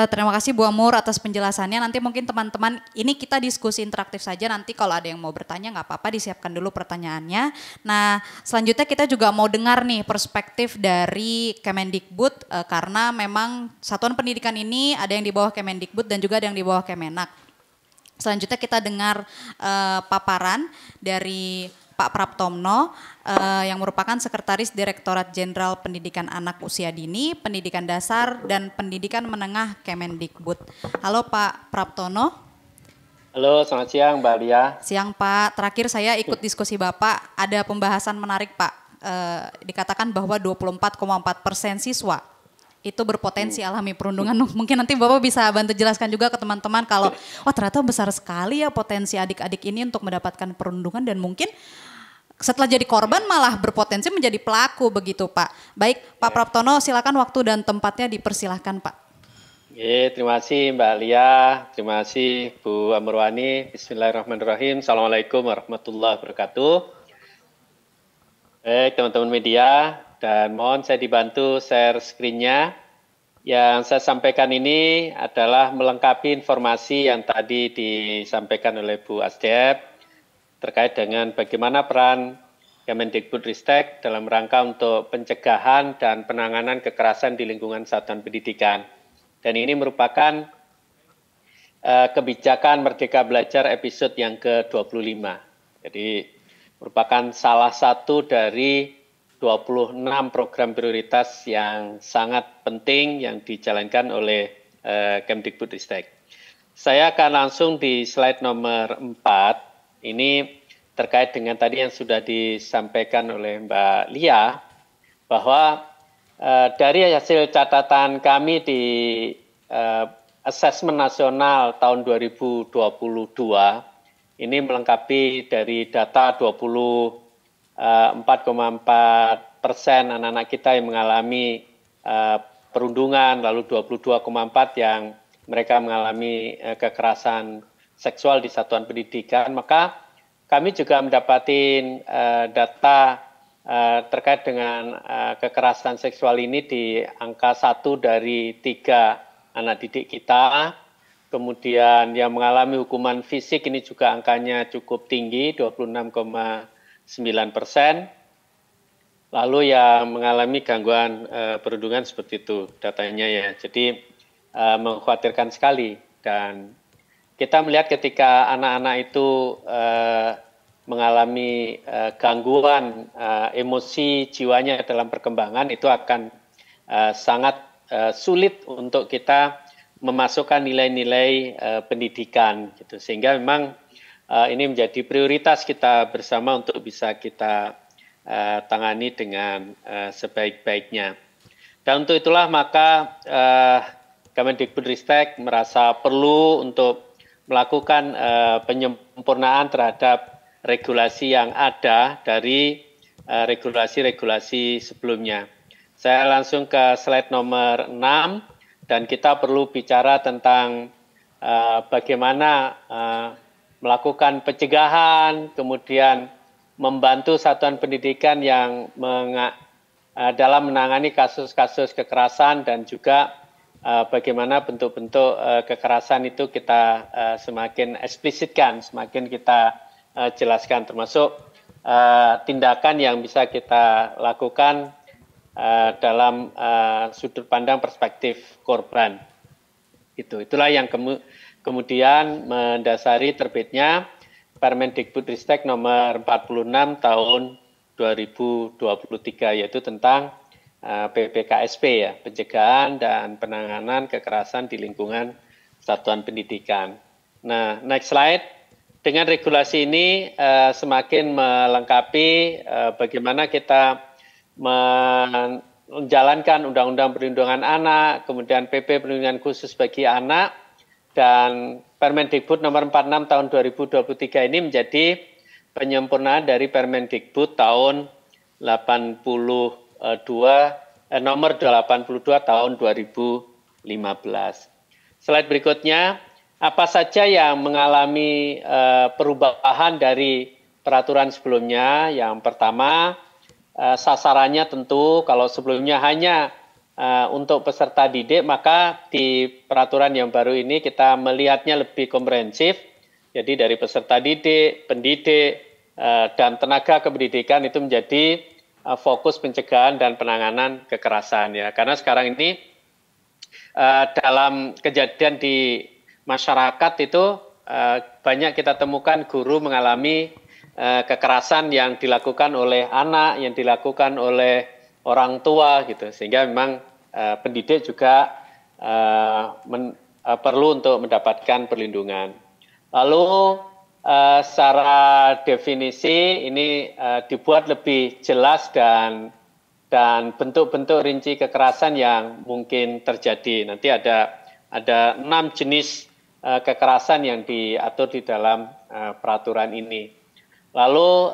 terima kasih Bu Amur atas penjelasannya. Nanti mungkin teman-teman ini kita diskusi interaktif saja. Nanti kalau ada yang mau bertanya nggak apa-apa, disiapkan dulu pertanyaannya. Nah, selanjutnya kita juga mau dengar nih perspektif dari Kemendikbud karena memang satuan pendidikan ini ada yang di bawah Kemendikbud dan juga ada yang di bawah Kemenak. Selanjutnya kita dengar paparan dari Pak Praptomno yang merupakan Sekretaris Direktorat Jenderal Pendidikan Anak Usia Dini, Pendidikan Dasar dan Pendidikan Menengah Kemendikbud. Halo Pak Praptono. Halo, selamat siang Mbak Lia. Siang Pak, terakhir saya ikut diskusi Bapak, ada pembahasan menarik Pak. Dikatakan bahwa 24,4% siswa itu berpotensi alami perundungan. Mungkin nanti Bapak bisa bantu jelaskan juga ke teman-teman kalau wah ternyata besar sekali ya potensi adik-adik ini untuk mendapatkan perundungan dan mungkin setelah jadi korban malah berpotensi menjadi pelaku begitu Pak. Baik Pak Praptono, silakan waktu dan tempatnya dipersilahkan Pak. Terima kasih Mbak Lia, terima kasih Bu Amurwani. Bismillahirrahmanirrahim. Assalamualaikum warahmatullahi wabarakatuh. Baik teman-teman media, dan mohon saya dibantu share screen-nya. Yang saya sampaikan ini adalah melengkapi informasi yang tadi disampaikan oleh Bu Asdep terkait dengan bagaimana peran Kemendikbudristek dalam rangka untuk pencegahan dan penanganan kekerasan di lingkungan satuan pendidikan. Dan ini merupakan kebijakan Merdeka Belajar episode yang ke-25. Jadi merupakan salah satu dari 26 program prioritas yang sangat penting yang dijalankan oleh Kemdikbudristek. Saya akan langsung di slide nomor 4. Ini terkait dengan tadi yang sudah disampaikan oleh Mbak Lia, bahwa dari hasil catatan kami di Asesmen Nasional tahun 2022, ini melengkapi dari data 24,4% anak-anak kita yang mengalami perundungan, lalu 22,4% yang mereka mengalami kekerasan seksual di satuan pendidikan, maka kami juga mendapati data terkait dengan kekerasan seksual ini di angka 1 dari 3 anak didik kita. Kemudian yang mengalami hukuman fisik ini juga angkanya cukup tinggi, 26,9%. Lalu yang mengalami gangguan perundungan seperti itu datanya ya. Jadi mengkhawatirkan sekali, dan kita melihat ketika anak-anak itu mengalami gangguan emosi jiwanya dalam perkembangan, itu akan sangat sulit untuk kita memasukkan nilai-nilai pendidikan, gitu. Sehingga memang ini menjadi prioritas kita bersama untuk bisa kita tangani dengan sebaik-baiknya. Dan untuk itulah maka Kemendikbudristek merasa perlu untuk melakukan penyempurnaan terhadap regulasi yang ada dari regulasi-regulasi sebelumnya. Saya langsung ke slide nomor 6, dan kita perlu bicara tentang bagaimana melakukan pencegahan, kemudian membantu satuan pendidikan yang dalam menangani kasus-kasus kekerasan, dan juga bagaimana bentuk-bentuk kekerasan itu kita semakin eksplisitkan, semakin kita jelaskan, termasuk tindakan yang bisa kita lakukan dalam sudut pandang perspektif korban. Itulah yang kemudian mendasari terbitnya Permendikbudristek nomor 46 tahun 2023, yaitu tentang PPKSP ya, pencegahan dan penanganan kekerasan di lingkungan satuan pendidikan. Nah, next slide. Dengan regulasi ini semakin melengkapi bagaimana kita menjalankan Undang-Undang Perlindungan Anak, kemudian PP Perlindungan Khusus bagi Anak, dan Permendikbud nomor 46 tahun 2023 ini menjadi penyempurnaan dari Permendikbud tahun 82 nomor 82 tahun 2015. Slide berikutnya, apa saja yang mengalami perubahan dari peraturan sebelumnya? Yang pertama, sasarannya tentu kalau sebelumnya hanya untuk peserta didik, maka di peraturan yang baru ini kita melihatnya lebih komprehensif. Jadi dari peserta didik, pendidik, dan tenaga kependidikan itu menjadi fokus pencegahan dan penanganan kekerasan ya. Karena sekarang ini dalam kejadian di masyarakat itu banyak kita temukan guru mengalami kekerasan yang dilakukan oleh anak, yang dilakukan oleh orang tua gitu, sehingga memang pendidik juga perlu untuk mendapatkan perlindungan. Lalu secara definisi ini dibuat lebih jelas dan bentuk-bentuk rinci kekerasan yang mungkin terjadi. Nanti ada 6 jenis kekerasan yang diatur di dalam peraturan ini. Lalu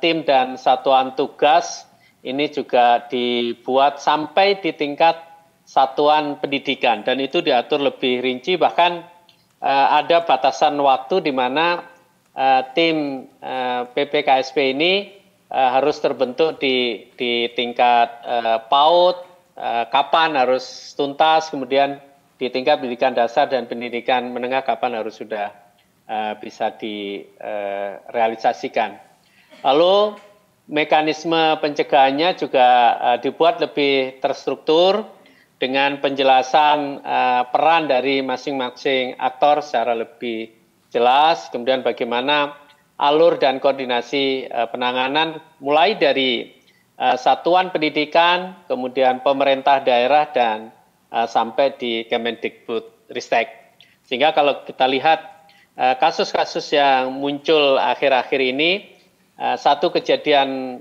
tim dan satuan tugas ini juga dibuat sampai di tingkat satuan pendidikan dan itu diatur lebih rinci, bahkan ada batasan waktu di mana tim PPKSP ini harus terbentuk di tingkat PAUD, kapan harus tuntas, kemudian di tingkat pendidikan dasar dan pendidikan menengah kapan harus sudah bisa direalisasikan. Lalu mekanisme pencegahannya juga dibuat lebih terstruktur dengan penjelasan peran dari masing-masing aktor secara lebih jelas, kemudian bagaimana alur dan koordinasi penanganan mulai dari satuan pendidikan, kemudian pemerintah daerah dan sampai di Kemendikbud Ristek. Sehingga kalau kita lihat kasus-kasus yang muncul akhir-akhir ini, satu kejadian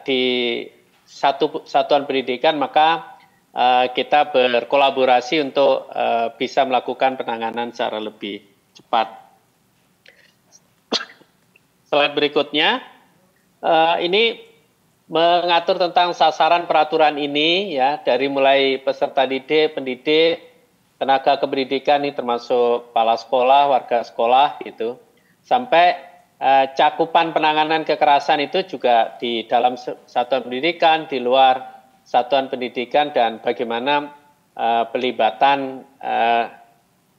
di satu satuan pendidikan, maka kita berkolaborasi untuk bisa melakukan penanganan secara lebih cepat. Slide berikutnya, ini mengatur tentang sasaran peraturan ini ya, dari mulai peserta didik, pendidik, tenaga kependidikan ini termasuk kepala sekolah, warga sekolah gitu, sampai cakupan penanganan kekerasan itu juga di dalam satuan pendidikan, di luar satuan pendidikan, dan bagaimana pelibatan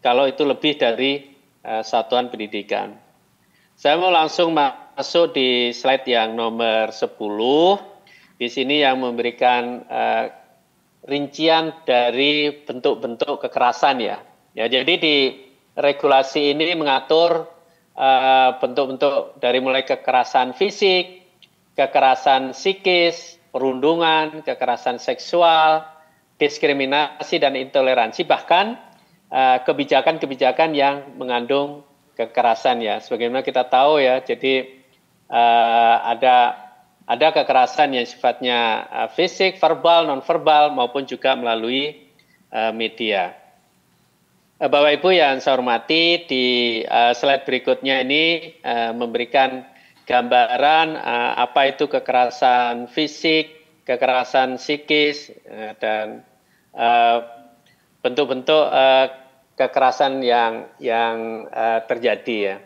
kalau itu lebih dari satuan pendidikan. Saya mau langsung masuk di slide yang nomor 10. Di sini yang memberikan rincian dari bentuk-bentuk kekerasan ya. Ya, jadi di regulasi ini mengatur bentuk-bentuk dari mulai kekerasan fisik, kekerasan psikis, perundungan, kekerasan seksual, diskriminasi dan intoleransi, bahkan kebijakan-kebijakan yang mengandung kekerasan ya. Sebagaimana kita tahu ya, jadi ada kekerasan yang sifatnya fisik, verbal, non-verbal maupun juga melalui media. Bapak Ibu yang saya hormati, di slide berikutnya ini memberikan gambaran apa itu kekerasan fisik, kekerasan psikis, dan bentuk-bentuk kekerasan yang terjadi ya.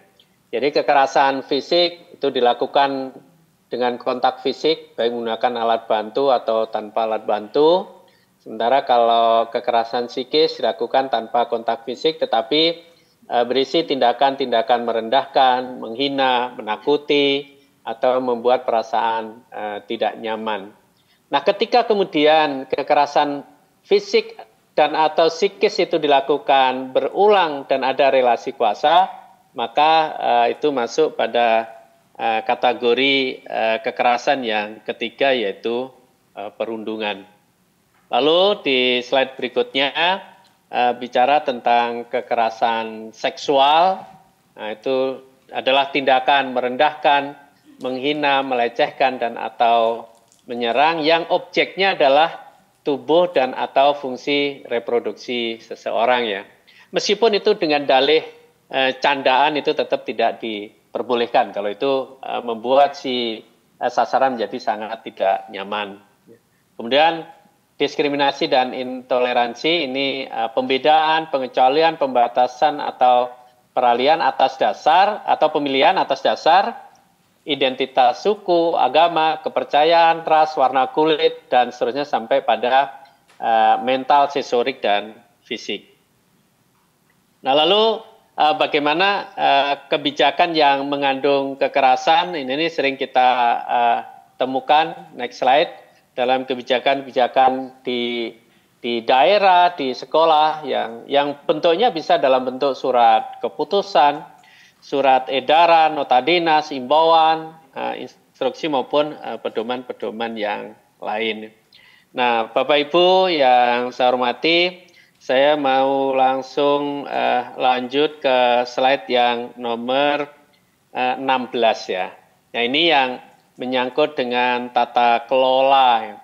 Jadi kekerasan fisik itu dilakukan dengan kontak fisik, baik menggunakan alat bantu atau tanpa alat bantu. Sementara kalau kekerasan psikis dilakukan tanpa kontak fisik, tetapi berisi tindakan-tindakan merendahkan, menghina, menakuti, atau membuat perasaan tidak nyaman. Nah, ketika kemudian kekerasan fisik dan atau psikis itu dilakukan berulang dan ada relasi kuasa, maka itu masuk pada kategori kekerasan yang ketiga, yaitu perundungan. Lalu di slide berikutnya bicara tentang kekerasan seksual. Nah, itu adalah tindakan merendahkan, menghina, melecehkan dan atau menyerang yang objeknya adalah tubuh dan atau fungsi reproduksi seseorang ya. Meskipun itu dengan dalih candaan itu tetap tidak diperbolehkan kalau itu membuat si sasaran menjadi sangat tidak nyaman. Kemudian diskriminasi dan intoleransi ini pembedaan, pengecualian, pembatasan atau peralihan atas dasar atau pemilihan atas dasar identitas suku, agama, kepercayaan, ras, warna kulit, dan seterusnya sampai pada mental, sensorik, dan fisik. Nah lalu bagaimana kebijakan yang mengandung kekerasan, ini sering kita temukan, next slide, dalam kebijakan-kebijakan di daerah, di sekolah yang bentuknya bisa dalam bentuk surat keputusan, surat edaran, nota dinas, imbauan, instruksi maupun pedoman-pedoman yang lain. Nah, Bapak Ibu yang saya hormati, saya mau langsung lanjut ke slide yang nomor 16 ya. Nah, ini yang menyangkut dengan tata kelola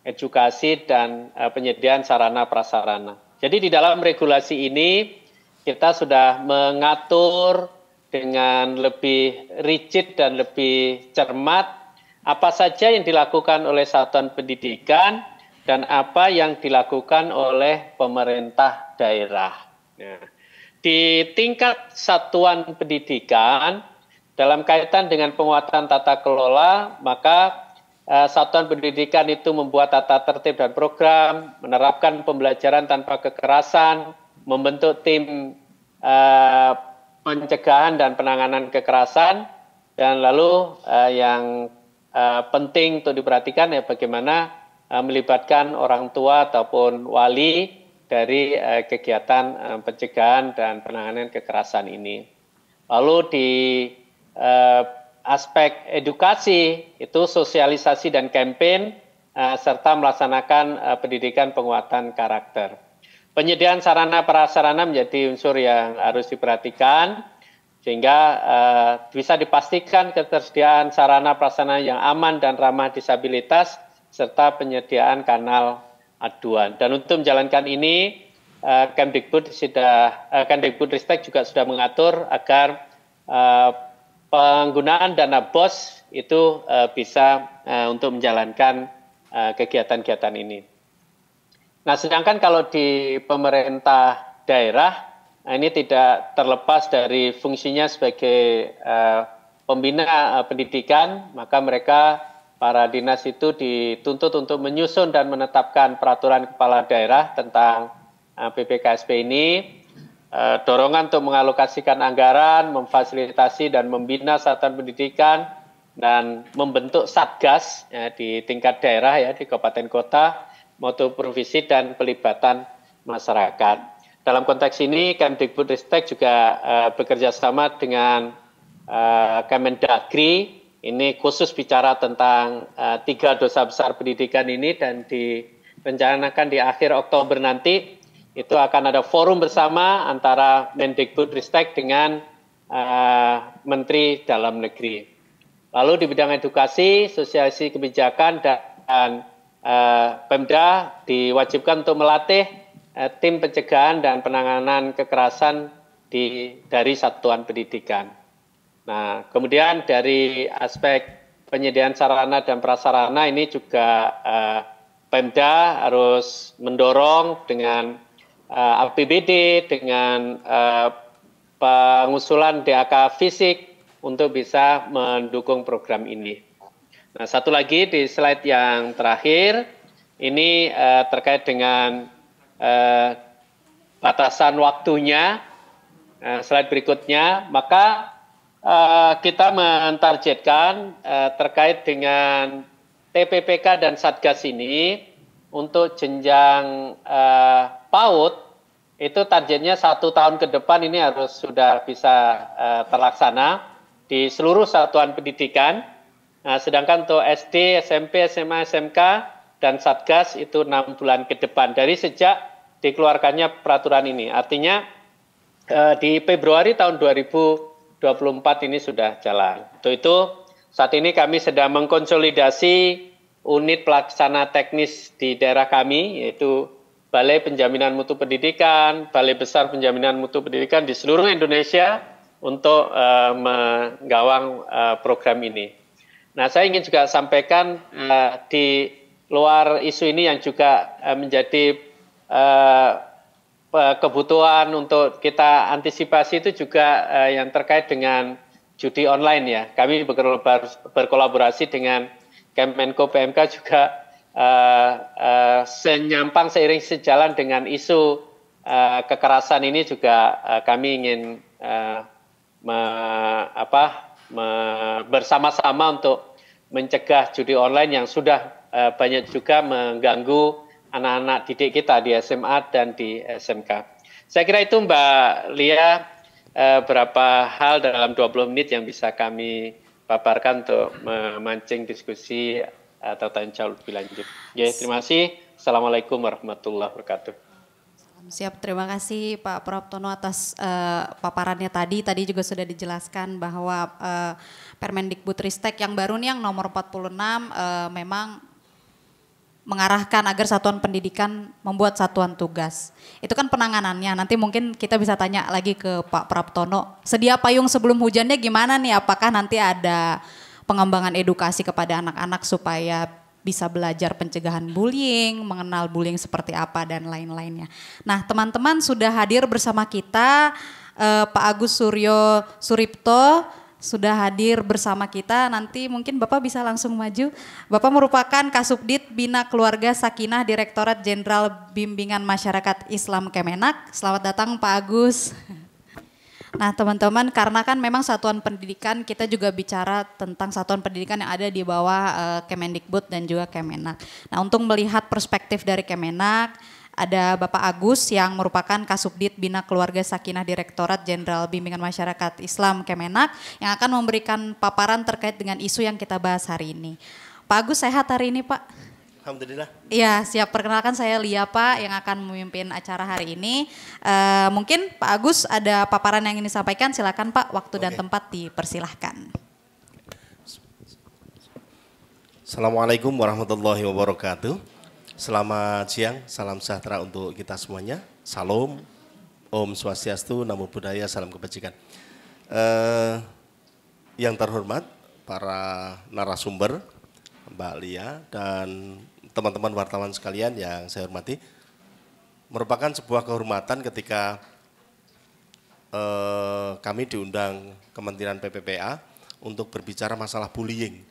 edukasi dan penyediaan sarana prasarana. Jadi di dalam regulasi ini kita sudah mengatur dengan lebih rigid dan lebih cermat apa saja yang dilakukan oleh satuan pendidikan dan apa yang dilakukan oleh pemerintah daerah. Nah, di tingkat satuan pendidikan dalam kaitan dengan penguatan tata kelola, maka satuan pendidikan itu membuat tata tertib dan program, menerapkan pembelajaran tanpa kekerasan, membentuk tim pencegahan dan penanganan kekerasan, dan lalu yang penting untuk diperhatikan ya bagaimana melibatkan orang tua ataupun wali dari kegiatan pencegahan dan penanganan kekerasan ini. Lalu di aspek edukasi itu sosialisasi dan kampanye serta melaksanakan pendidikan penguatan karakter. Penyediaan sarana prasarana menjadi unsur yang harus diperhatikan sehingga bisa dipastikan ketersediaan sarana prasarana yang aman dan ramah disabilitas serta penyediaan kanal aduan. Dan untuk menjalankan ini Kemdikbudristek juga sudah mengatur agar penggunaan dana BOS itu bisa untuk menjalankan kegiatan-kegiatan ini. Nah, sedangkan kalau di pemerintah daerah, ini tidak terlepas dari fungsinya sebagai pembina pendidikan, maka mereka, para dinas itu dituntut untuk menyusun dan menetapkan peraturan kepala daerah tentang PPKSP ini, dorongan untuk mengalokasikan anggaran, memfasilitasi dan membina satuan pendidikan, dan membentuk satgas ya, di tingkat daerah ya di kabupaten kota maupun provinsi dan pelibatan masyarakat. Dalam konteks ini Kemdikbudristek juga bekerja sama dengan Kemendagri, ini khusus bicara tentang 3 dosa besar pendidikan ini, dan direncanakan di akhir Oktober nanti itu akan ada forum bersama antara Mendikbudristek dengan Menteri Dalam Negeri. Lalu di bidang edukasi, sosialisasi kebijakan dan Pemda diwajibkan untuk melatih tim pencegahan dan penanganan kekerasan dari satuan pendidikan. Nah, kemudian dari aspek penyediaan sarana dan prasarana ini juga Pemda harus mendorong dengan APBD, dengan pengusulan DAK fisik untuk bisa mendukung program ini. Nah, satu lagi di slide yang terakhir, ini terkait dengan batasan waktunya, slide berikutnya, maka kita mentargetkan terkait dengan TPPK dan Satgas ini untuk jenjang PAUD, itu targetnya 1 tahun ke depan ini harus sudah bisa terlaksana di seluruh satuan pendidikan. Nah, sedangkan untuk SD, SMP, SMA, SMK, dan Satgas itu 6 bulan ke depan dari sejak dikeluarkannya peraturan ini. Artinya di Februari tahun 2024 ini sudah jalan. Untuk itu saat ini kami sedang mengkonsolidasi unit pelaksana teknis di daerah kami, yaitu Balai Penjaminan Mutu Pendidikan, Balai Besar Penjaminan Mutu Pendidikan di seluruh Indonesia untuk menggawang program ini. Nah, saya ingin juga sampaikan di luar isu ini yang juga menjadi kebutuhan untuk kita antisipasi itu juga yang terkait dengan judi online ya. Kami berkolaborasi dengan Kemenko PMK juga senyampang seiring sejalan dengan isu kekerasan ini juga kami ingin bersama-sama untuk mencegah judi online yang sudah banyak juga mengganggu anak-anak didik kita di SMA dan di SMK. Saya kira itu Mbak Lia beberapa hal dalam 20 menit yang bisa kami paparkan untuk memancing diskusi atau tanya jawab lebih lanjut. Ya, terima kasih. Assalamualaikum warahmatullahi wabarakatuh. Siap, terima kasih Pak Praptono atas paparannya tadi. Tadi juga sudah dijelaskan bahwa Permendikbudristek yang baru nih yang nomor 46 memang mengarahkan agar satuan pendidikan membuat satuan tugas. Itu kan penanganannya, nanti mungkin kita bisa tanya lagi ke Pak Praptono. Sedia payung sebelum hujannya gimana nih? Apakah nanti ada pengembangan edukasi kepada anak-anak supaya bisa belajar pencegahan bullying, mengenal bullying seperti apa dan lain-lainnya. Nah, teman-teman sudah hadir bersama kita, Pak Agus Suryo Suripto sudah hadir bersama kita. Nanti mungkin Bapak bisa langsung maju. Bapak merupakan Kasubdit Bina Keluarga Sakinah Direktorat Jenderal Bimbingan Masyarakat Islam Kemenak. Selamat datang Pak Agus. Nah teman-teman, karena kan memang satuan pendidikan, kita juga bicara tentang satuan pendidikan yang ada di bawah Kemendikbud dan juga Kemenak. Nah untuk melihat perspektif dari Kemenak, ada Bapak Agus yang merupakan Kasubdit Bina Keluarga Sakinah Direktorat Jenderal Bimbingan Masyarakat Islam Kemenak yang akan memberikan paparan terkait dengan isu yang kita bahas hari ini. Pak Agus sehat hari ini Pak? Alhamdulillah. Iya siap, perkenalkan saya Lia Pak yang akan memimpin acara hari ini. Mungkin Pak Agus ada paparan yang ingin disampaikan, silakan Pak, waktu dan tempat dipersilahkan. Assalamualaikum warahmatullahi wabarakatuh. Selamat siang, salam sejahtera untuk kita semuanya. Salam, Om Swastiastu, Namo Buddhaya, salam kebajikan. Yang terhormat para narasumber, Mbak Lia dan teman-teman wartawan sekalian yang saya hormati, merupakan sebuah kehormatan ketika kami diundang Kementerian PPPA untuk berbicara masalah bullying.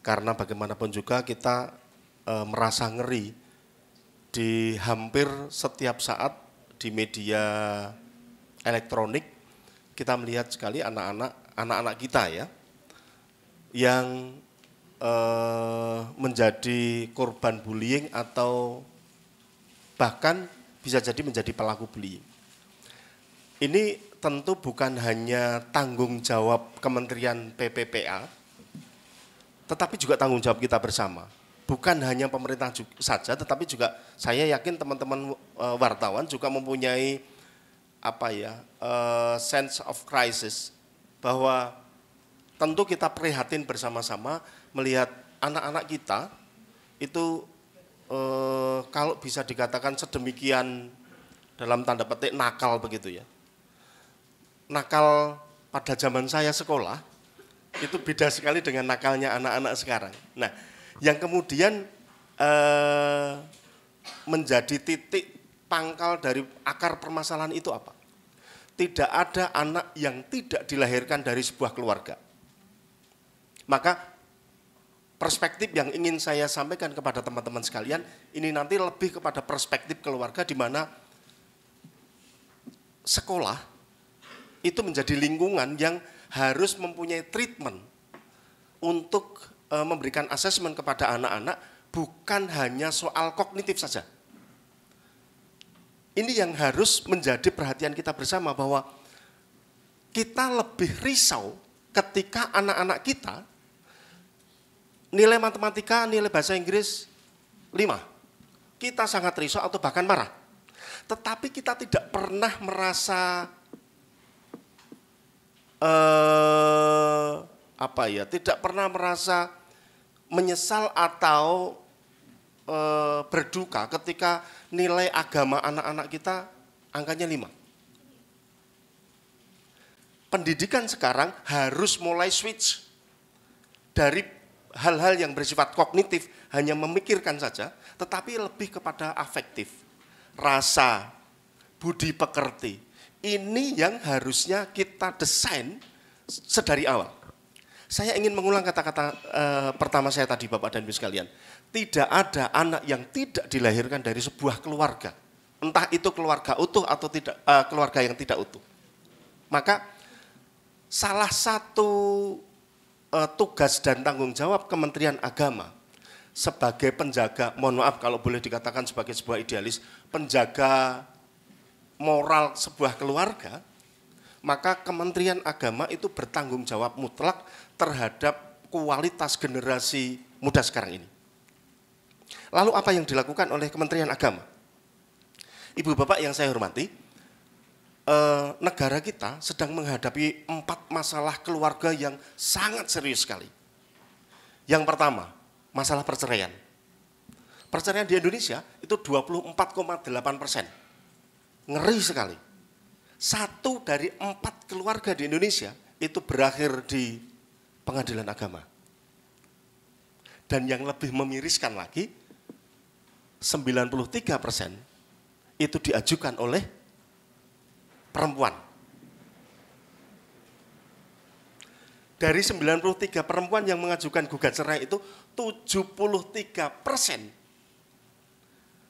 Karena bagaimanapun juga kita merasa ngeri di hampir setiap saat di media elektronik kita melihat sekali anak-anak kita ya yang menjadi korban bullying atau bahkan bisa jadi menjadi pelaku bullying. Ini tentu bukan hanya tanggung jawab Kementerian PPPA, tetapi juga tanggung jawab kita bersama. Bukan hanya pemerintah saja, tetapi juga saya yakin teman-teman wartawan juga mempunyai sense of crisis, bahwa tentu kita prihatin bersama-sama melihat anak-anak kita itu kalau bisa dikatakan sedemikian dalam tanda petik nakal begitu ya. Nakal pada zaman saya sekolah itu beda sekali dengan nakalnya anak-anak sekarang. Nah, yang kemudian menjadi titik pangkal dari akar permasalahan itu apa? Tidak ada anak yang tidak dilahirkan dari sebuah keluarga. Maka perspektif yang ingin saya sampaikan kepada teman-teman sekalian, ini nanti lebih kepada perspektif keluarga di mana sekolah itu menjadi lingkungan yang harus mempunyai treatment untuk memberikan asesmen kepada anak-anak, bukan hanya soal kognitif saja. Ini yang harus menjadi perhatian kita bersama, bahwa kita lebih risau ketika anak-anak kita nilai matematika, nilai bahasa Inggris 5. Kita sangat risau atau bahkan marah. Tetapi kita tidak pernah merasa tidak pernah merasa menyesal atau berduka ketika nilai agama anak-anak kita angkanya 5. Pendidikan sekarang harus mulai switch dari hal-hal yang bersifat kognitif, hanya memikirkan saja, tetapi lebih kepada afektif, rasa, budi pekerti. Ini yang harusnya kita desain sedari awal. Saya ingin mengulang kata-kata pertama saya tadi, Bapak dan Ibu sekalian. Tidak ada anak yang tidak dilahirkan dari sebuah keluarga. Entah itu keluarga utuh atau tidak, keluarga yang tidak utuh. Maka salah satu tugas dan tanggung jawab Kementerian Agama sebagai penjaga, mohon maaf kalau boleh dikatakan sebagai sebuah idealis, penjaga moral sebuah keluarga, maka Kementerian Agama itu bertanggung jawab mutlak terhadap kualitas generasi muda sekarang ini. Lalu apa yang dilakukan oleh Kementerian Agama? Ibu bapak yang saya hormati, negara kita sedang menghadapi 4 masalah keluarga yang sangat serius sekali. Yang pertama, masalah perceraian. Perceraian di Indonesia itu 24,8%. Ngeri sekali. 1 dari 4 keluarga di Indonesia itu berakhir di pengadilan agama. Dan yang lebih memiriskan lagi, 93% itu diajukan oleh perempuan. Dari 93 perempuan yang mengajukan gugat cerai itu 73%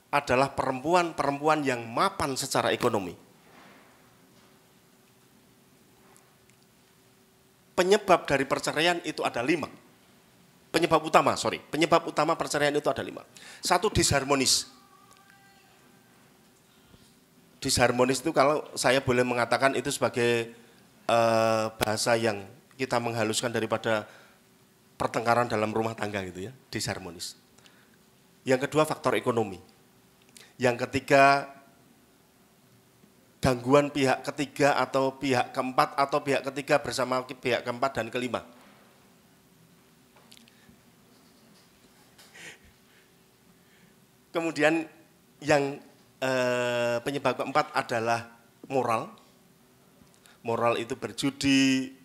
adalah perempuan-perempuan yang mapan secara ekonomi. Penyebab dari perceraian itu ada 5. Penyebab utama perceraian itu ada 5. 1, disharmonis. Disharmonis itu kalau saya boleh mengatakan itu sebagai bahasa yang kita menghaluskan daripada pertengkaran dalam rumah tangga gitu ya, disharmonis. Yang kedua, faktor ekonomi. Yang ketiga, gangguan pihak ketiga atau pihak keempat atau pihak ketiga bersama pihak keempat dan kelima. Kemudian yang penyebab keempat adalah moral. Moral itu berjudi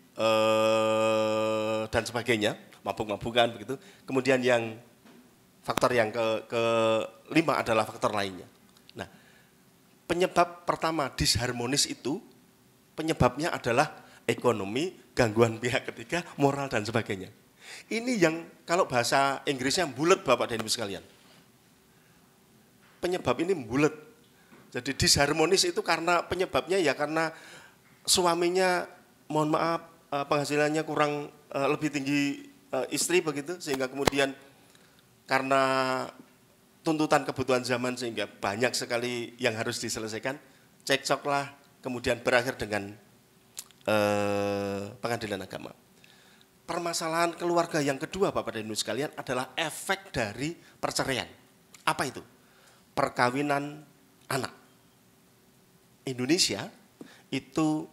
dan sebagainya, mabuk-mabukan begitu. Kemudian yang faktor yang kelima adalah faktor lainnya. Nah, penyebab pertama disharmonis itu penyebabnya adalah ekonomi, gangguan pihak ketiga, moral dan sebagainya. Ini yang kalau bahasa Inggrisnya bulet Bapak dan Ibu sekalian. Penyebab ini bulet. Jadi disharmonis itu karena penyebabnya ya karena suaminya mohon maaf penghasilannya kurang lebih tinggi istri begitu, sehingga kemudian karena tuntutan kebutuhan zaman sehingga banyak sekali yang harus diselesaikan, cekcoklah kemudian berakhir dengan pengadilan agama. Permasalahan keluarga yang kedua Bapak dan Ibu sekalian adalah efek dari perceraian. Apa itu? Perkawinan anak. Indonesia itu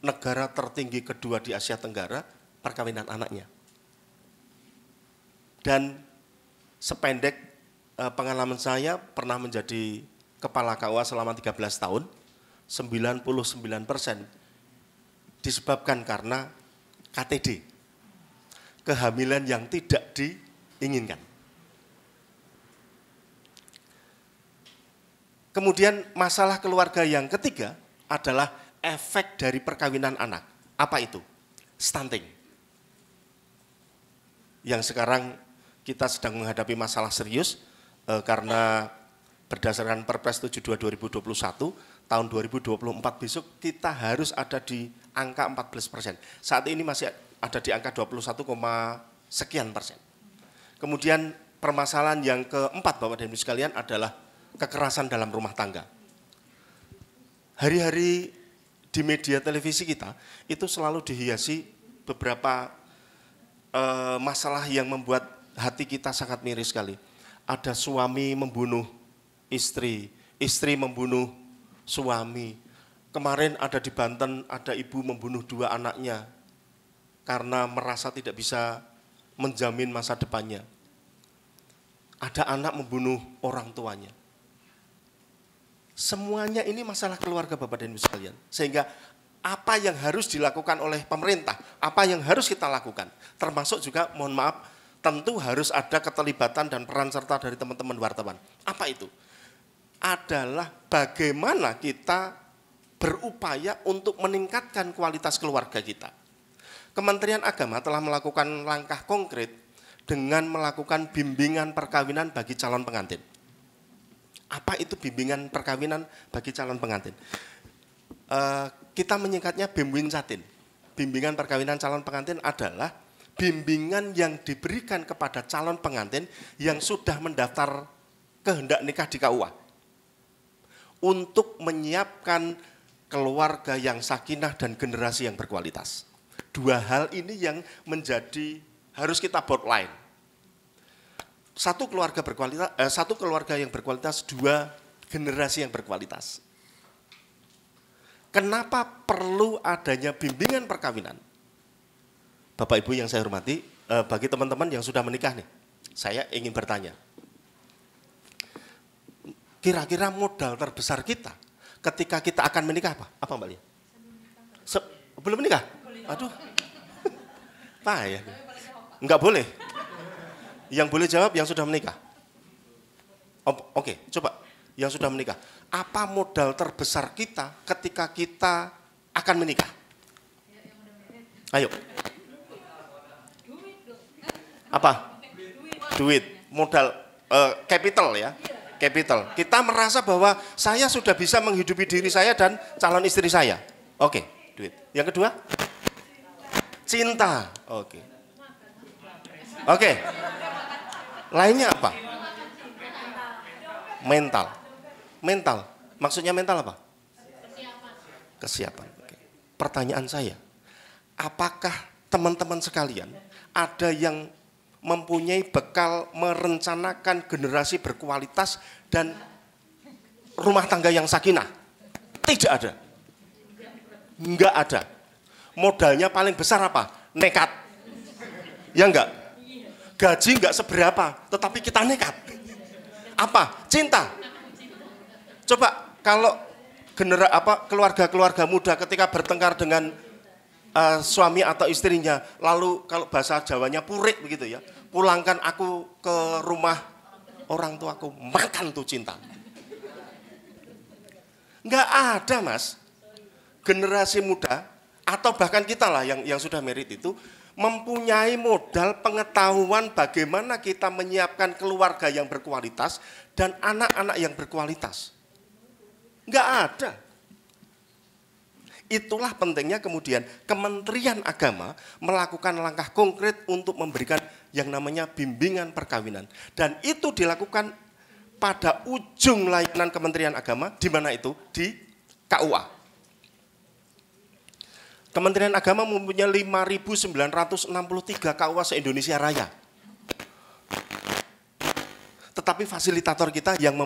negara tertinggi kedua di Asia Tenggara perkawinan anaknya. Dan sependek pengalaman saya pernah menjadi kepala KUA selama 13 tahun, 99% disebabkan karena KTD, kehamilan yang tidak diinginkan. Kemudian masalah keluarga yang ketiga adalah efek dari perkawinan anak. Apa itu? Stunting. Yang sekarang kita sedang menghadapi masalah serius karena berdasarkan Perpres 72 2021, tahun 2024 besok kita harus ada di angka 14%. Saat ini masih ada di angka 21, sekian persen. Kemudian permasalahan yang keempat Bapak dan Ibu sekalian adalah kekerasan dalam rumah tangga. Hari-hari di media televisi kita itu selalu dihiasi beberapa masalah yang membuat hati kita sangat miris sekali. Ada suami membunuh istri, istri membunuh suami. Kemarin ada di Banten, ada ibu membunuh 2 anaknya karena merasa tidak bisa menjamin masa depannya. Ada anak membunuh orang tuanya. Semuanya ini masalah keluarga Bapak dan Ibu sekalian. Sehingga apa yang harus dilakukan oleh pemerintah, apa yang harus kita lakukan, termasuk juga mohon maaf, tentu harus ada keterlibatan dan peran serta dari teman-teman wartawan. Apa itu? Adalah bagaimana kita berupaya untuk meningkatkan kualitas keluarga kita. Kementerian Agama telah melakukan langkah konkret dengan melakukan bimbingan perkawinan bagi calon pengantin. Apa itu bimbingan perkawinan bagi calon pengantin? Kita menyingkatnya BEMWIN Jatim. Bimbingan perkawinan calon pengantin adalah bimbingan yang diberikan kepada calon pengantin yang sudah mendaftar kehendak nikah di KUA. Untuk menyiapkan keluarga yang sakinah dan generasi yang berkualitas. Dua hal ini yang menjadi harus kita bottom. Satu keluarga yang berkualitas, dua generasi yang berkualitas. Kenapa perlu adanya bimbingan perkawinan? Bapak Ibu yang saya hormati, bagi teman-teman yang sudah menikah nih, saya ingin bertanya. Kira-kira modal terbesar kita ketika kita akan menikah apa? Apa Mbak Lia? Belum menikah? Aduh. Payah. Enggak boleh. Yang boleh jawab yang sudah menikah. Oke, coba yang sudah menikah. Apa modal terbesar kita ketika kita akan menikah? Ayo. Apa? Duit. Modal capital ya. Capital. Kita merasa bahwa saya sudah bisa menghidupi diri saya dan calon istri saya. Oke, duit. Yang kedua? Cinta. Oke. Oke. Lainnya apa? Mental. Mental. Maksudnya mental apa? Kesiapan. Oke. Pertanyaan saya, apakah teman-teman sekalian ada yang mempunyai bekal merencanakan generasi berkualitas dan rumah tangga yang sakinah? Tidak ada. Enggak ada. Modalnya paling besar apa? Nekat. Ya enggak? Gaji enggak seberapa, tetapi kita nekat. Apa? Cinta. Coba kalau keluarga-keluarga muda ketika bertengkar dengan suami atau istrinya, lalu kalau bahasa Jawanya purik begitu ya, pulangkan aku ke rumah orang tuaku, makan tuh cinta. Enggak ada Mas. Generasi muda atau bahkan kita lah yang sudah merit itu mempunyai modal pengetahuan bagaimana kita menyiapkan keluarga yang berkualitas dan anak-anak yang berkualitas. Enggak ada. Itulah pentingnya kemudian Kementerian Agama melakukan langkah konkret untuk memberikan yang namanya bimbingan perkawinan. Dan itu dilakukan pada ujung layanan Kementerian Agama, di mana itu? Di KUA. Kementerian Agama mempunyai 5.963 KUA se-Indonesia Raya. Tetapi fasilitator kita yang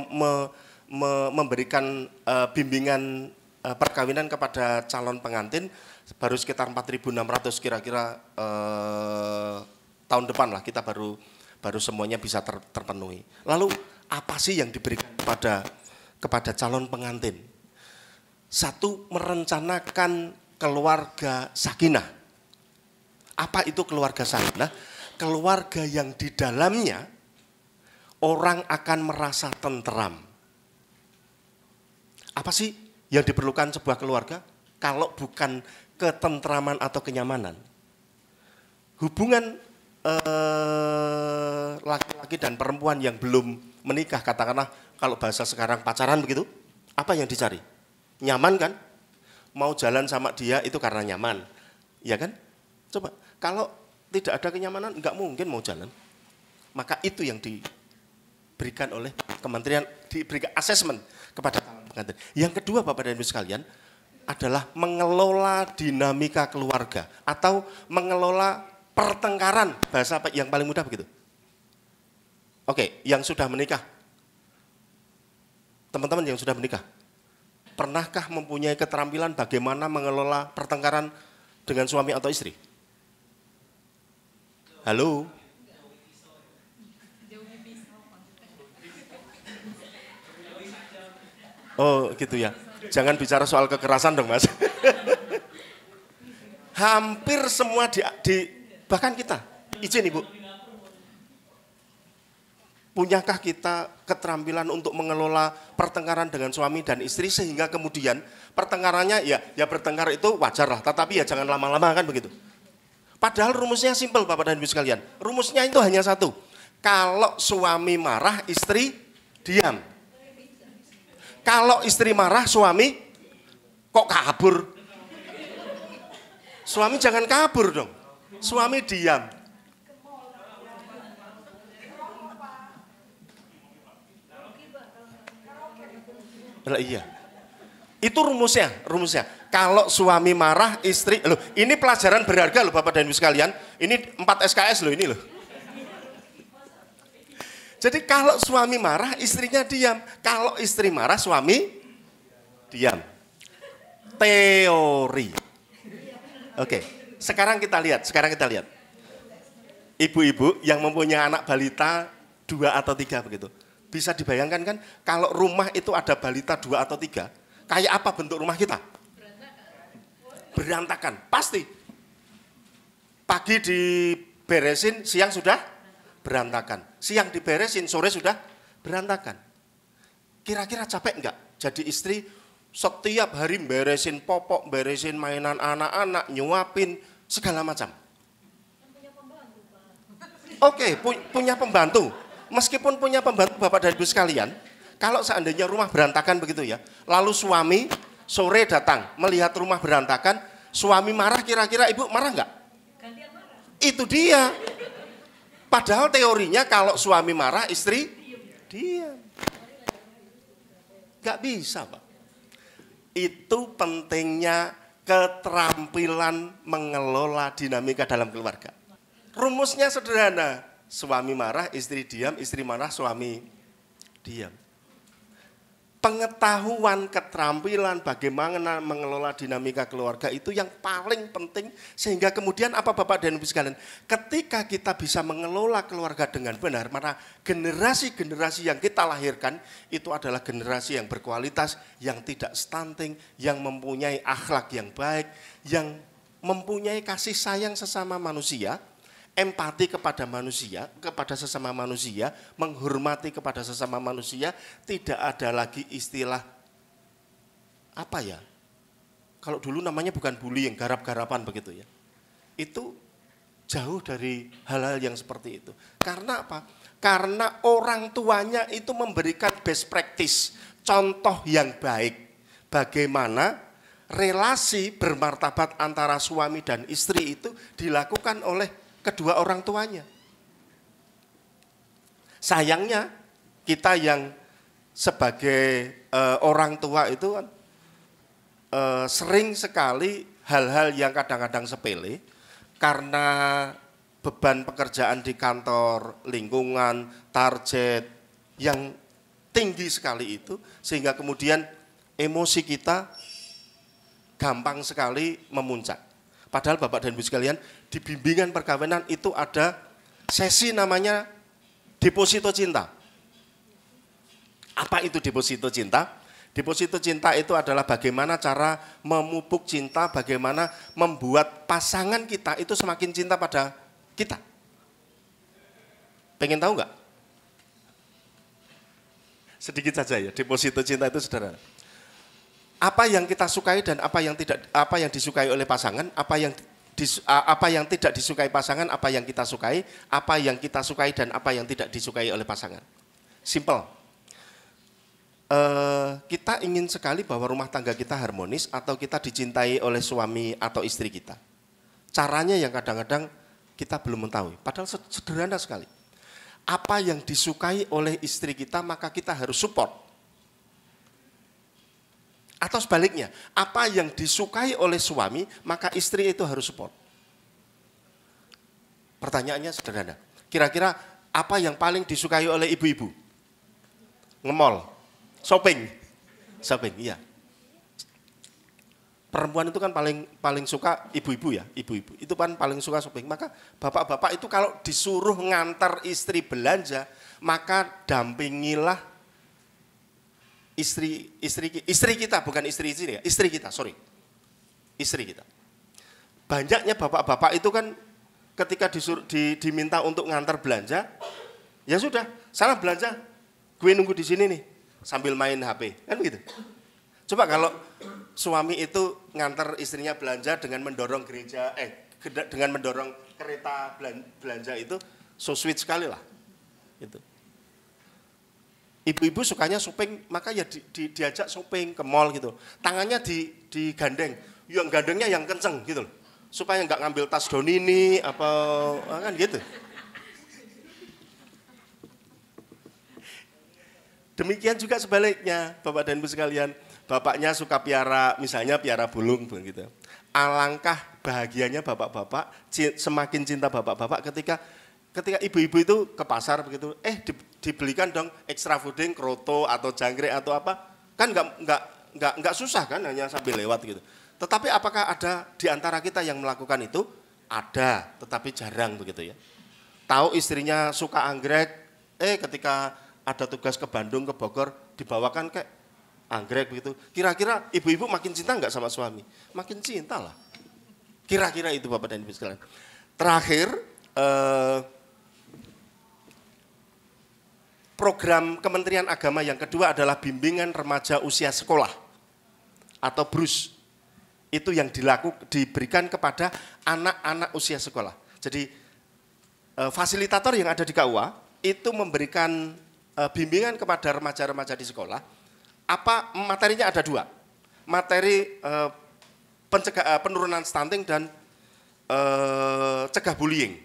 memberikan bimbingan perkawinan kepada calon pengantin baru sekitar 4.600 kira-kira tahun depan lah kita baru semuanya bisa terpenuhi. Lalu apa sih yang diberikan kepada calon pengantin? Satu, merencanakan keluarga sakinah. Apa itu keluarga sakinah? Keluarga yang di dalamnya orang akan merasa tenteram. Apa sih yang diperlukan sebuah keluarga? Kalau bukan ketentraman atau kenyamanan. Hubungan laki-laki dan perempuan yang belum menikah, katakanlah kalau bahasa sekarang pacaran begitu, apa yang dicari? Nyaman kan? Mau jalan sama dia itu karena nyaman, ya kan? Coba, kalau tidak ada kenyamanan, enggak mungkin mau jalan. Maka itu yang diberikan oleh kementerian, diberikan asesmen kepada calon pengantin. Yang kedua Bapak dan Ibu sekalian, adalah mengelola dinamika keluarga atau mengelola pertengkaran, bahasa yang paling mudah begitu. Oke, yang sudah menikah, teman-teman yang sudah menikah, pernahkah mempunyai keterampilan bagaimana mengelola pertengkaran dengan suami atau istri? Halo? Oh gitu ya, jangan bicara soal kekerasan dong Mas. Hampir semua bahkan kita, izin Ibu. Punyakah kita keterampilan untuk mengelola pertengkaran dengan suami dan istri sehingga kemudian pertengkarannya ya bertengkar itu wajar lah, tetapi ya jangan lama-lama kan begitu. Padahal rumusnya simpel Bapak dan Ibu sekalian. Rumusnya itu hanya satu. Kalau suami marah, istri diam. Kalau istri marah, suami kok kabur? Suami jangan kabur dong. Suami diam. Lah iya. Itu rumusnya. Kalau suami marah, istri, loh, ini pelajaran berharga loh Bapak dan Ibu sekalian. Ini 4 SKS loh ini loh. Jadi kalau suami marah, istrinya diam. Kalau istri marah, suami diam. Teori. Oke, sekarang kita lihat. Ibu-ibu yang mempunyai anak balita 2 atau 3 begitu. Bisa dibayangkan kan kalau rumah itu ada balita 2 atau 3, kayak apa bentuk rumah kita? Berantakan, pasti. Pagi diberesin, siang sudah berantakan. Siang diberesin, sore sudah berantakan. Kira-kira capek enggak? Jadi istri setiap hari beresin popok, beresin mainan anak-anak, nyuapin, segala macam. Oke, punya pembantu. Meskipun punya pembantu Bapak dan Ibu sekalian, kalau seandainya rumah berantakan begitu ya, lalu suami sore datang melihat rumah berantakan, suami marah, kira-kira Ibu marah enggak? Itu dia. Padahal teorinya kalau suami marah, istri diam. Enggak bisa Pak. Itu pentingnya keterampilan mengelola dinamika dalam keluarga. Rumusnya sederhana. Suami marah, istri diam, istri marah, suami diam. Pengetahuan, keterampilan bagaimana mengelola dinamika keluarga itu yang paling penting sehingga kemudian apa Bapak dan Ibu sekalian, ketika kita bisa mengelola keluarga dengan benar, maka generasi-generasi yang kita lahirkan itu adalah generasi yang berkualitas, yang tidak stunting, yang mempunyai akhlak yang baik, yang mempunyai kasih sayang sesama manusia, empati kepada manusia, kepada sesama manusia, menghormati kepada sesama manusia, tidak ada lagi istilah apa ya? Kalau dulu namanya bukan bullying, garap-garapan begitu ya. Itu jauh dari hal-hal yang seperti itu. Karena apa? Karena orang tuanya itu memberikan best practice, contoh yang baik. Bagaimana relasi bermartabat antara suami dan istri itu dilakukan oleh kedua orang tuanya. Sayangnya kita yang sebagai orang tua itu kan sering sekali hal-hal yang kadang-kadang sepele karena beban pekerjaan di kantor, lingkungan, target yang tinggi sekali itu sehingga kemudian emosi kita gampang sekali memuncak. Padahal Bapak dan Ibu sekalian, di bimbingan perkawinan itu ada sesi namanya deposito cinta. Apa itu deposito cinta? Deposito cinta itu adalah bagaimana cara memupuk cinta, bagaimana membuat pasangan kita itu semakin cinta pada kita. Pengen tahu enggak? Sedikit saja ya, deposito cinta itu sederhana. Apa yang kita sukai dan apa yang disukai oleh pasangan, apa yang tidak disukai pasangan, apa yang kita sukai, apa yang kita sukai dan apa yang tidak disukai oleh pasangan. Simple. Kita ingin sekali bahwa rumah tangga kita harmonis atau kita dicintai oleh suami atau istri kita. Caranya yang kadang-kadang kita belum mengetahui. Padahal sederhana sekali. Apa yang disukai oleh istri kita maka kita harus support. Atau sebaliknya, apa yang disukai oleh suami, maka istri itu harus support. Pertanyaannya sederhana. Kira-kira apa yang paling disukai oleh ibu-ibu? Nge-mall, shopping, iya. perempuan itu kan paling suka ibu-ibu ya, ibu-ibu itu kan paling suka shopping. Maka bapak-bapak itu kalau disuruh ngantar istri belanja, maka dampingilah istri kita, bukan istri ya, istri kita, sorry, istri kita. Banyaknya bapak-bapak itu kan ketika diminta untuk ngantar belanja, ya sudah, sana belanja, gue nunggu di sini nih sambil main HP, kan gitu. Coba kalau suami itu ngantar istrinya belanja dengan mendorong dengan mendorong kereta belanja itu so sweet sekali lah. Itu. Ibu-ibu sukanya shopping, maka ya diajak shopping ke mall gitu. Tangannya digandeng, yang gandengnya yang kenceng gitu loh. Supaya nggak ngambil tas Donini apa kan gitu. Demikian juga sebaliknya, Bapak dan Ibu sekalian. Bapaknya suka misalnya piara burung begitu. Alangkah bahagianya bapak-bapak, semakin cinta bapak-bapak ketika ibu-ibu itu ke pasar begitu, dibelikan dong extra fooding, kroto atau jangkrik atau apa, kan nggak susah kan, hanya sambil lewat gitu. Tetapi apakah ada di antara kita yang melakukan itu? Ada, tetapi jarang begitu ya. Tahu istrinya suka anggrek, ketika ada tugas ke Bandung, ke Bogor, dibawakan kayak anggrek begitu. Kira-kira ibu-ibu makin cinta nggak sama suami? Makin cinta lah. Kira-kira itu Bapak dan Ibu sekalian. Terakhir, program Kementerian Agama yang kedua adalah bimbingan remaja usia sekolah atau BRUS. Itu yang diberikan kepada anak-anak usia sekolah. Jadi fasilitator yang ada di KUA itu memberikan bimbingan kepada remaja-remaja di sekolah. Materinya ada 2, materi penurunan stunting dan cegah bullying.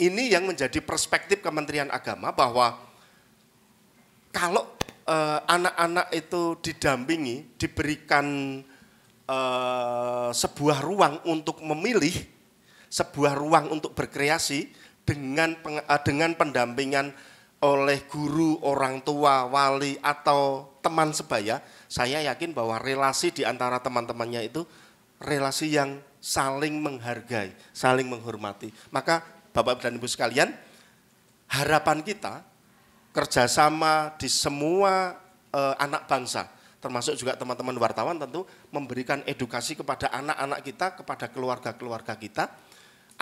Ini yang menjadi perspektif Kementerian Agama bahwa kalau anak-anak itu didampingi, diberikan sebuah ruang untuk memilih, sebuah ruang untuk berkreasi dengan pendampingan oleh guru, orang tua, wali, atau teman sebaya, saya yakin bahwa relasi di antara teman-temannya itu relasi yang saling menghargai, saling menghormati. Maka Bapak dan Ibu sekalian, harapan kita kerjasama di semua anak bangsa, termasuk juga teman-teman wartawan tentu memberikan edukasi kepada anak-anak kita, kepada keluarga-keluarga kita,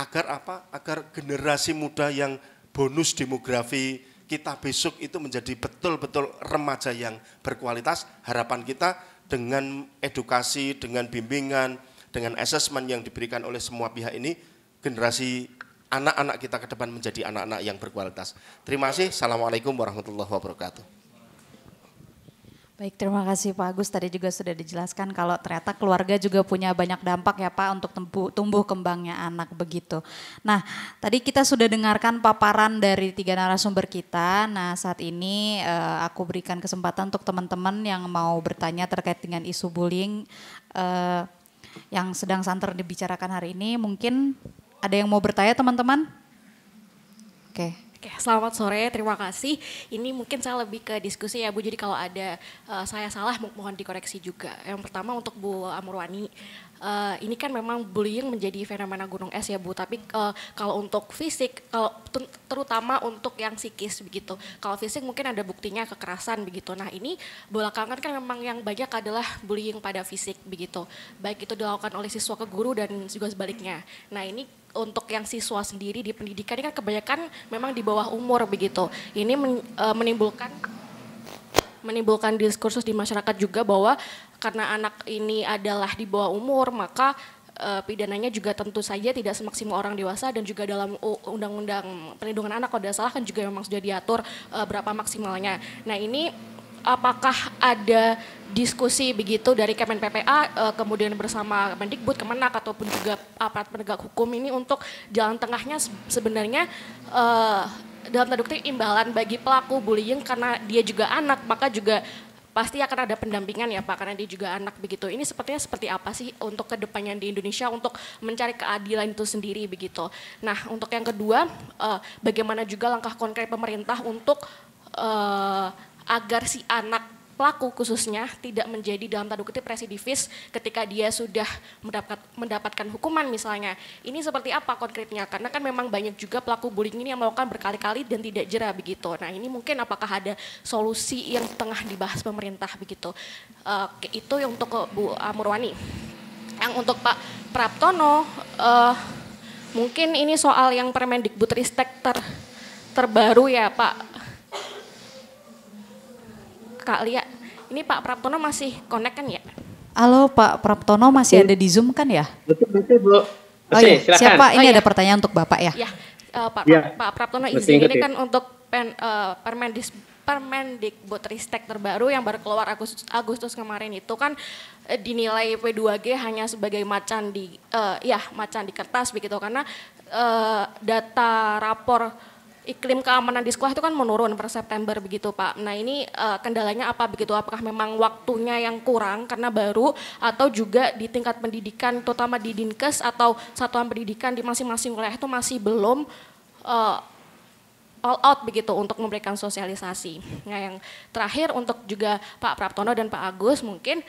agar apa? Agar generasi muda yang bonus demografi kita besok itu menjadi betul-betul remaja yang berkualitas. Harapan kita dengan edukasi, dengan bimbingan, dengan asesmen yang diberikan oleh semua pihak ini, generasi anak-anak kita ke depan menjadi anak-anak yang berkualitas. Terima kasih. Assalamualaikum warahmatullahi wabarakatuh. Baik, terima kasih Pak Agus. Tadi juga sudah dijelaskan kalau ternyata keluarga juga punya banyak dampak ya Pak untuk tumbuh kembangnya anak begitu. Nah, tadi kita sudah dengarkan paparan dari 3 narasumber kita. Nah, saat ini aku berikan kesempatan untuk teman-teman yang mau bertanya terkait dengan isu bullying yang sedang santer dibicarakan hari ini. Mungkin ada yang mau bertanya teman-teman? Oke. Oke, selamat sore, terima kasih. Ini mungkin saya lebih ke diskusi ya Bu, jadi kalau ada saya salah mohon dikoreksi juga. Yang pertama untuk Bu Amurwani, ini kan memang bullying menjadi fenomena gunung es ya Bu, tapi kalau untuk fisik, terutama untuk yang psikis begitu. Kalau fisik mungkin ada buktinya kekerasan begitu. Nah ini belakangan kan memang yang banyak adalah bullying pada fisik begitu. Baik itu dilakukan oleh siswa ke guru dan juga sebaliknya. Nah ini untuk yang siswa sendiri di pendidikan ini kan kebanyakan memang di bawah umur begitu. Ini menimbulkan diskursus di masyarakat juga bahwa karena anak ini adalah di bawah umur maka pidananya juga tentu saja tidak semaksimal orang dewasa, dan juga dalam Undang-Undang Perlindungan Anak kalau tidak salah kan juga memang sudah diatur berapa maksimalnya. Nah ini apakah ada diskusi begitu dari Kemen PPA kemudian bersama Kemendikbud, Kemenak ataupun juga aparat penegak hukum ini untuk jalan tengahnya sebenarnya dalam tanda kutip imbalan bagi pelaku bullying karena dia juga anak, maka juga pasti akan ada pendampingan ya Pak karena dia juga anak begitu. Ini sepertinya seperti apa sih untuk kedepannya di Indonesia untuk mencari keadilan itu sendiri begitu. Nah untuk yang kedua, bagaimana juga langkah konkret pemerintah untuk agar si anak pelaku khususnya tidak menjadi dalam tanda kutip residivis ketika dia sudah mendapatkan hukuman misalnya. Ini seperti apa konkretnya? Karena kan memang banyak juga pelaku bullying ini yang melakukan berkali-kali dan tidak jera begitu. Nah ini mungkin apakah ada solusi yang tengah dibahas pemerintah begitu? Itu untuk Bu Amurwani. Yang untuk Pak Praptono, mungkin ini soal yang Permendikbudristek terbaru ya Pak. Kak Lia, ini Pak Praptono masih connect kan ya? Halo Pak Praptono, masih ada di Zoom kan ya? Betul Bu. Oh iya, Silakan. siapa? Ini ada pertanyaan untuk Bapak ya? Ya, Ya. Pak Praptono Mesti izin, ini ngerti. kan untuk Permendikbudristek terbaru yang baru keluar Agustus kemarin itu kan dinilai P2G hanya sebagai macan di kertas begitu, karena data rapor iklim keamanan di sekolah itu kan menurun per September begitu Pak. Nah ini kendalanya apa begitu? Apakah memang waktunya yang kurang karena baru, atau juga di tingkat pendidikan terutama di Dinkes atau satuan pendidikan di masing-masing wilayah itu masih belum all out begitu untuk memberikan sosialisasi. Nah yang terakhir untuk juga Pak Praptono dan Pak Agus mungkin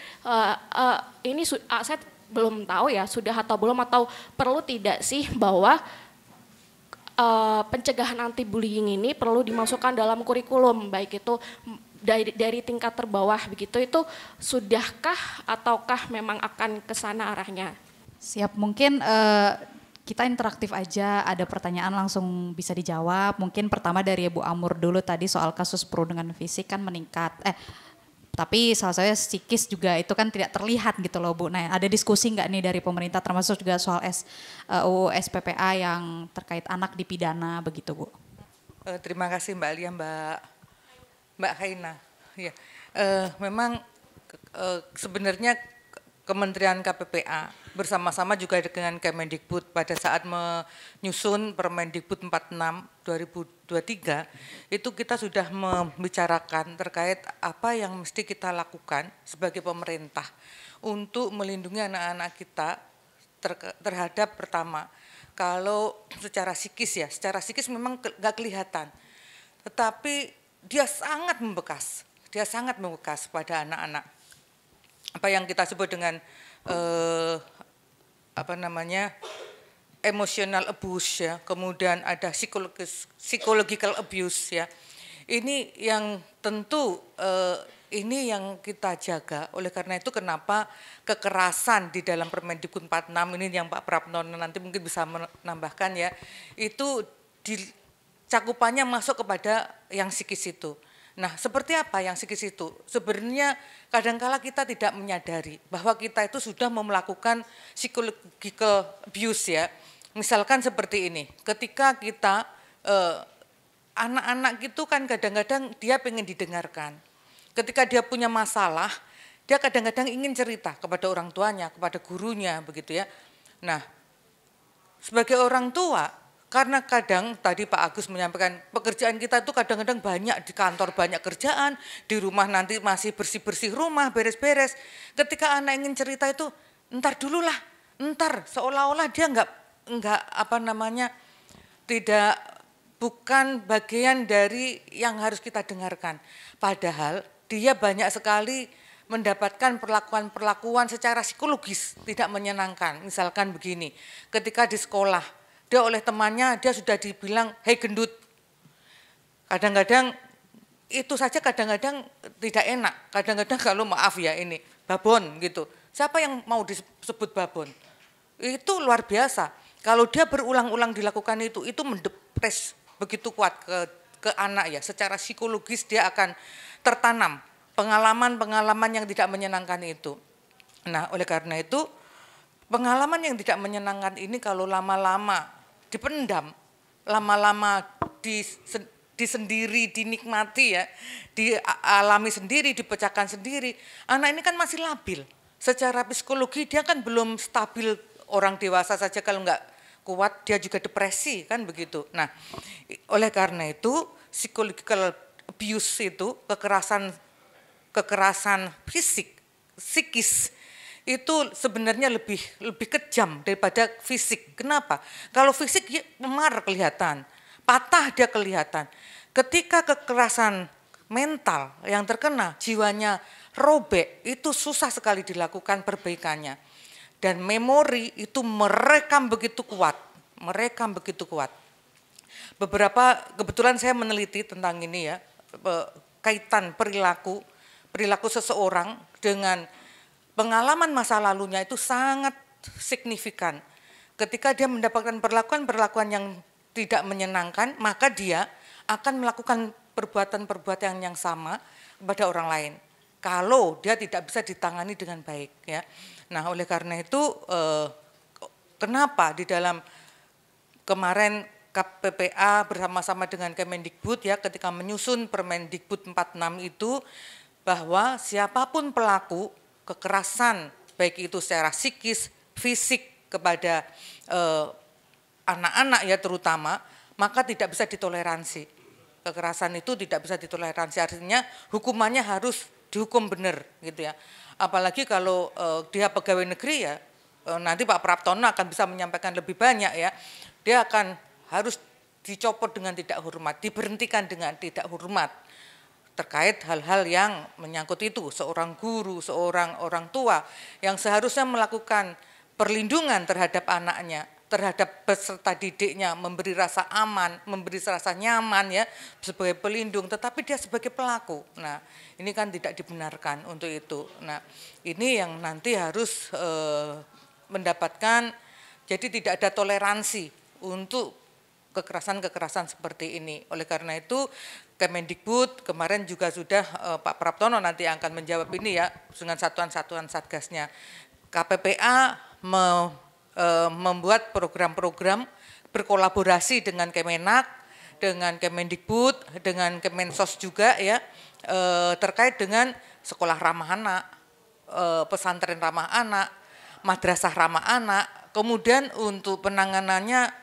ini saya belum tahu ya sudah atau belum, atau perlu tidak sih bahwa pencegahan anti bullying ini perlu dimasukkan dalam kurikulum, baik itu dari tingkat terbawah begitu, itu sudahkah ataukah memang akan ke sana arahnya? Siap, mungkin kita interaktif aja, ada pertanyaan langsung bisa dijawab. Mungkin pertama dari Bu Amur dulu, tadi soal kasus perundungan fisik kan meningkat. Tapi salah satunya psikis juga itu kan tidak terlihat gitu loh Bu. Nah ada diskusi nggak nih dari pemerintah termasuk juga soal UU SPPA yang terkait anak dipidana begitu Bu? Terima kasih Mbak Lia, Mbak Haina. Ya, memang sebenarnya Kementerian KPPA bersama-sama juga dengan Kemendikbud pada saat menyusun Permendikbud 46 2023 itu kita sudah membicarakan terkait apa yang mesti kita lakukan sebagai pemerintah untuk melindungi anak-anak kita terhadap pertama, kalau secara psikis ya, secara psikis memang nggak kelihatan, tetapi dia sangat membekas pada anak-anak. Apa yang kita sebut dengan emotional abuse ya, kemudian ada psychological abuse ya. Ini yang tentu ini yang kita jaga. Oleh karena itu kenapa kekerasan di dalam Permendikbud 46 ini yang Pak Praptono nanti mungkin bisa menambahkan ya, itu cakupannya masuk kepada yang psikis itu. Nah, seperti apa yang psikis itu? Sebenarnya kadangkala kita tidak menyadari bahwa kita itu sudah melakukan psychological abuse ya. Misalkan seperti ini, ketika kita anak-anak itu kan kadang-kadang dia pengen didengarkan. Ketika dia punya masalah, dia kadang-kadang ingin cerita kepada orang tuanya, kepada gurunya begitu ya. Nah, sebagai orang tua, karena kadang tadi Pak Agus menyampaikan pekerjaan kita itu kadang-kadang banyak, di kantor banyak kerjaan, di rumah nanti masih bersih-bersih rumah, beres-beres. Ketika anak ingin cerita itu, entar dulu lah, entar, seolah-olah dia tidak, bukan bagian dari yang harus kita dengarkan. Padahal dia banyak sekali mendapatkan perlakuan-perlakuan secara psikologis tidak menyenangkan. Misalkan begini, ketika di sekolah, dia oleh temannya dia sudah dibilang, hei gendut. Kadang-kadang itu saja kadang-kadang tidak enak. Kadang-kadang kalau maaf ya ini, babon gitu. Siapa yang mau disebut babon? Itu luar biasa. Kalau dia berulang-ulang dilakukan itu mendepres begitu kuat ke anak ya. Secara psikologis dia akan tertanam pengalaman-pengalaman yang tidak menyenangkan itu. Nah oleh karena itu pengalaman yang tidak menyenangkan ini kalau lama-lama dipendam, lama-lama disendiri, dinikmati ya, dialami sendiri, dipecahkan sendiri. Anak ini kan masih labil. Secara psikologi dia kan belum stabil, orang dewasa saja kalau enggak kuat dia juga depresi kan begitu. Nah, oleh karena itu psychological abuse itu kekerasan fisik, psikis itu sebenarnya lebih kejam daripada fisik. Kenapa? Kalau fisik ya memar kelihatan, patah dia kelihatan. Ketika kekerasan mental yang terkena, jiwanya robek, itu susah sekali dilakukan perbaikannya. Dan memori itu merekam begitu kuat. Kebetulan saya meneliti tentang ini ya, kaitan perilaku seseorang dengan pengalaman masa lalunya itu sangat signifikan. Ketika dia mendapatkan perlakuan yang tidak menyenangkan, maka dia akan melakukan perbuatan yang sama kepada orang lain. Kalau dia tidak bisa ditangani dengan baik, ya. Nah, oleh karena itu, kenapa di dalam kemarin KPPA bersama-sama dengan Kemendikbud ya, ketika menyusun Permendikbud 46 itu, bahwa siapapun pelaku kekerasan, baik itu secara psikis, fisik kepada anak-anak ya terutama, maka tidak bisa ditoleransi. Kekerasan itu tidak bisa ditoleransi, artinya hukumannya harus dihukum benar gitu ya. Apalagi kalau dia pegawai negeri ya, nanti Pak Praptono akan bisa menyampaikan lebih banyak ya. Dia akan harus dicopot dengan tidak hormat, diberhentikan dengan tidak hormat terkait hal-hal yang menyangkut itu. Seorang guru, seorang orang tua yang seharusnya melakukan perlindungan terhadap anaknya, terhadap peserta didiknya, memberi rasa aman, memberi rasa nyaman ya sebagai pelindung, tetapi dia sebagai pelaku. Nah, ini kan tidak dibenarkan untuk itu. Nah, ini yang nanti harus mendapatkan, jadi tidak ada toleransi untuk kekerasan-kekerasan seperti ini. Oleh karena itu Kemendikbud kemarin juga sudah Pak Praptono nanti akan menjawab ini ya dengan satuan-satuan satgasnya. KPPA membuat program-program berkolaborasi dengan Kemenak, dengan Kemendikbud, dengan Kemensos juga ya, terkait dengan sekolah ramah anak, pesantren ramah anak, madrasah ramah anak. Kemudian untuk penanganannya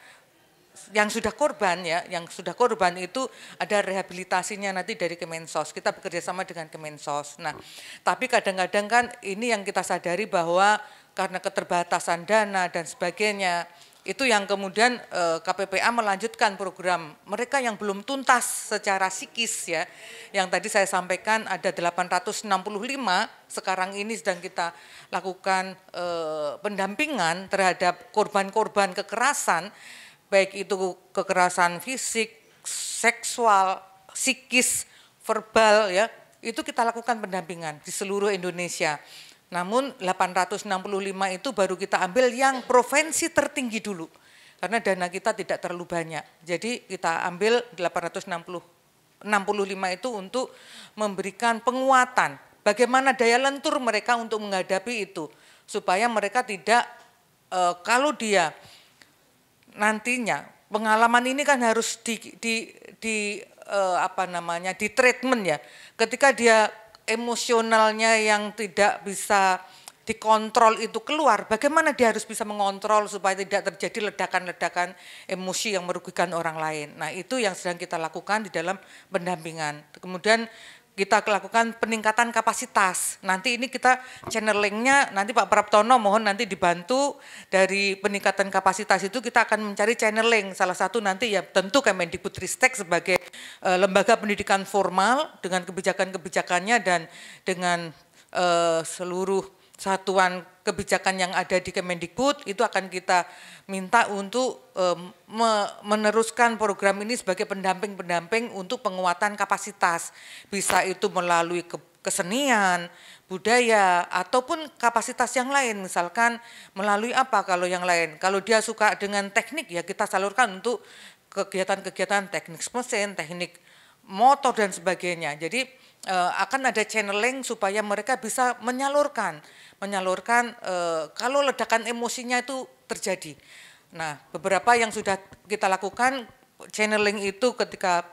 yang sudah korban ya, yang sudah korban itu ada rehabilitasinya nanti dari Kemensos. Kita bekerja sama dengan Kemensos. Nah, tapi kadang-kadang kan ini yang kita sadari bahwa karena keterbatasan dana dan sebagainya, itu yang kemudian KPPA melanjutkan program mereka yang belum tuntas secara psikis ya. Yang tadi saya sampaikan ada 865, sekarang ini sedang kita lakukan pendampingan terhadap korban-korban kekerasan, baik itu kekerasan fisik, seksual, psikis, verbal ya, itu kita lakukan pendampingan di seluruh Indonesia. Namun 865 itu baru kita ambil yang provinsi tertinggi dulu, karena dana kita tidak terlalu banyak. Jadi kita ambil 865 itu untuk memberikan penguatan, bagaimana daya lentur mereka untuk menghadapi itu, supaya mereka tidak, kalau dia nantinya pengalaman ini kan harus di treatment ya. Ketika dia emosionalnya yang tidak bisa dikontrol itu keluar, bagaimana dia harus bisa mengontrol supaya tidak terjadi ledakan-ledakan emosi yang merugikan orang lain. Nah, itu yang sedang kita lakukan di dalam pendampingan. Kemudian kita lakukan peningkatan kapasitas. Nanti ini kita channelingnya, nanti Pak Praptono mohon nanti dibantu dari peningkatan kapasitas itu, kita akan mencari channeling. Salah satu nanti ya tentu Kemendikbudristek sebagai lembaga pendidikan formal dengan kebijakan-kebijakannya dan dengan seluruh satuan kebijakan yang ada di Kemendikbud, itu akan kita minta untuk meneruskan program ini sebagai pendamping-pendamping untuk penguatan kapasitas. Bisa itu melalui kesenian, budaya, ataupun kapasitas yang lain. Misalkan melalui apa kalau yang lain? Kalau dia suka dengan teknik ya kita salurkan untuk kegiatan-kegiatan teknik mesin, teknik motor dan sebagainya. Jadi akan ada channeling supaya mereka bisa menyalurkan kalau ledakan emosinya itu terjadi. Nah, beberapa yang sudah kita lakukan channeling itu ketika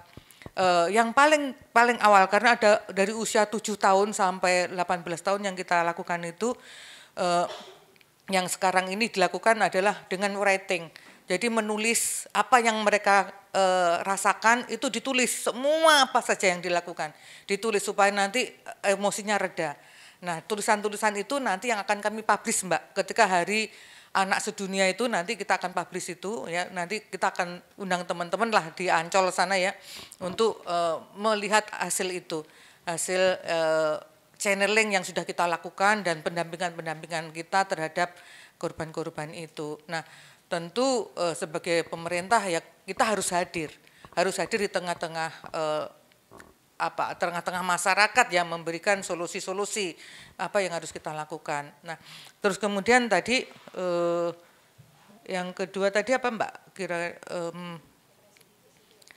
yang paling awal, karena ada dari usia 7 tahun sampai 18 tahun yang kita lakukan itu, yang sekarang ini dilakukan adalah dengan writing. Jadi menulis apa yang mereka rasakan, itu ditulis semua apa saja yang dilakukan, ditulis supaya nanti emosinya reda. Nah, tulisan-tulisan itu nanti yang akan kami publish Mbak, ketika hari anak sedunia itu nanti kita akan publish itu ya, nanti kita akan undang teman-teman lah di Ancol sana ya untuk melihat hasil itu, hasil channeling yang sudah kita lakukan dan pendampingan kita terhadap korban-korban itu. Nah, tentu sebagai pemerintah ya kita harus hadir di tengah-tengah tengah-tengah masyarakat yang memberikan solusi-solusi apa yang harus kita lakukan. Nah, terus kemudian tadi yang kedua tadi apa Mbak?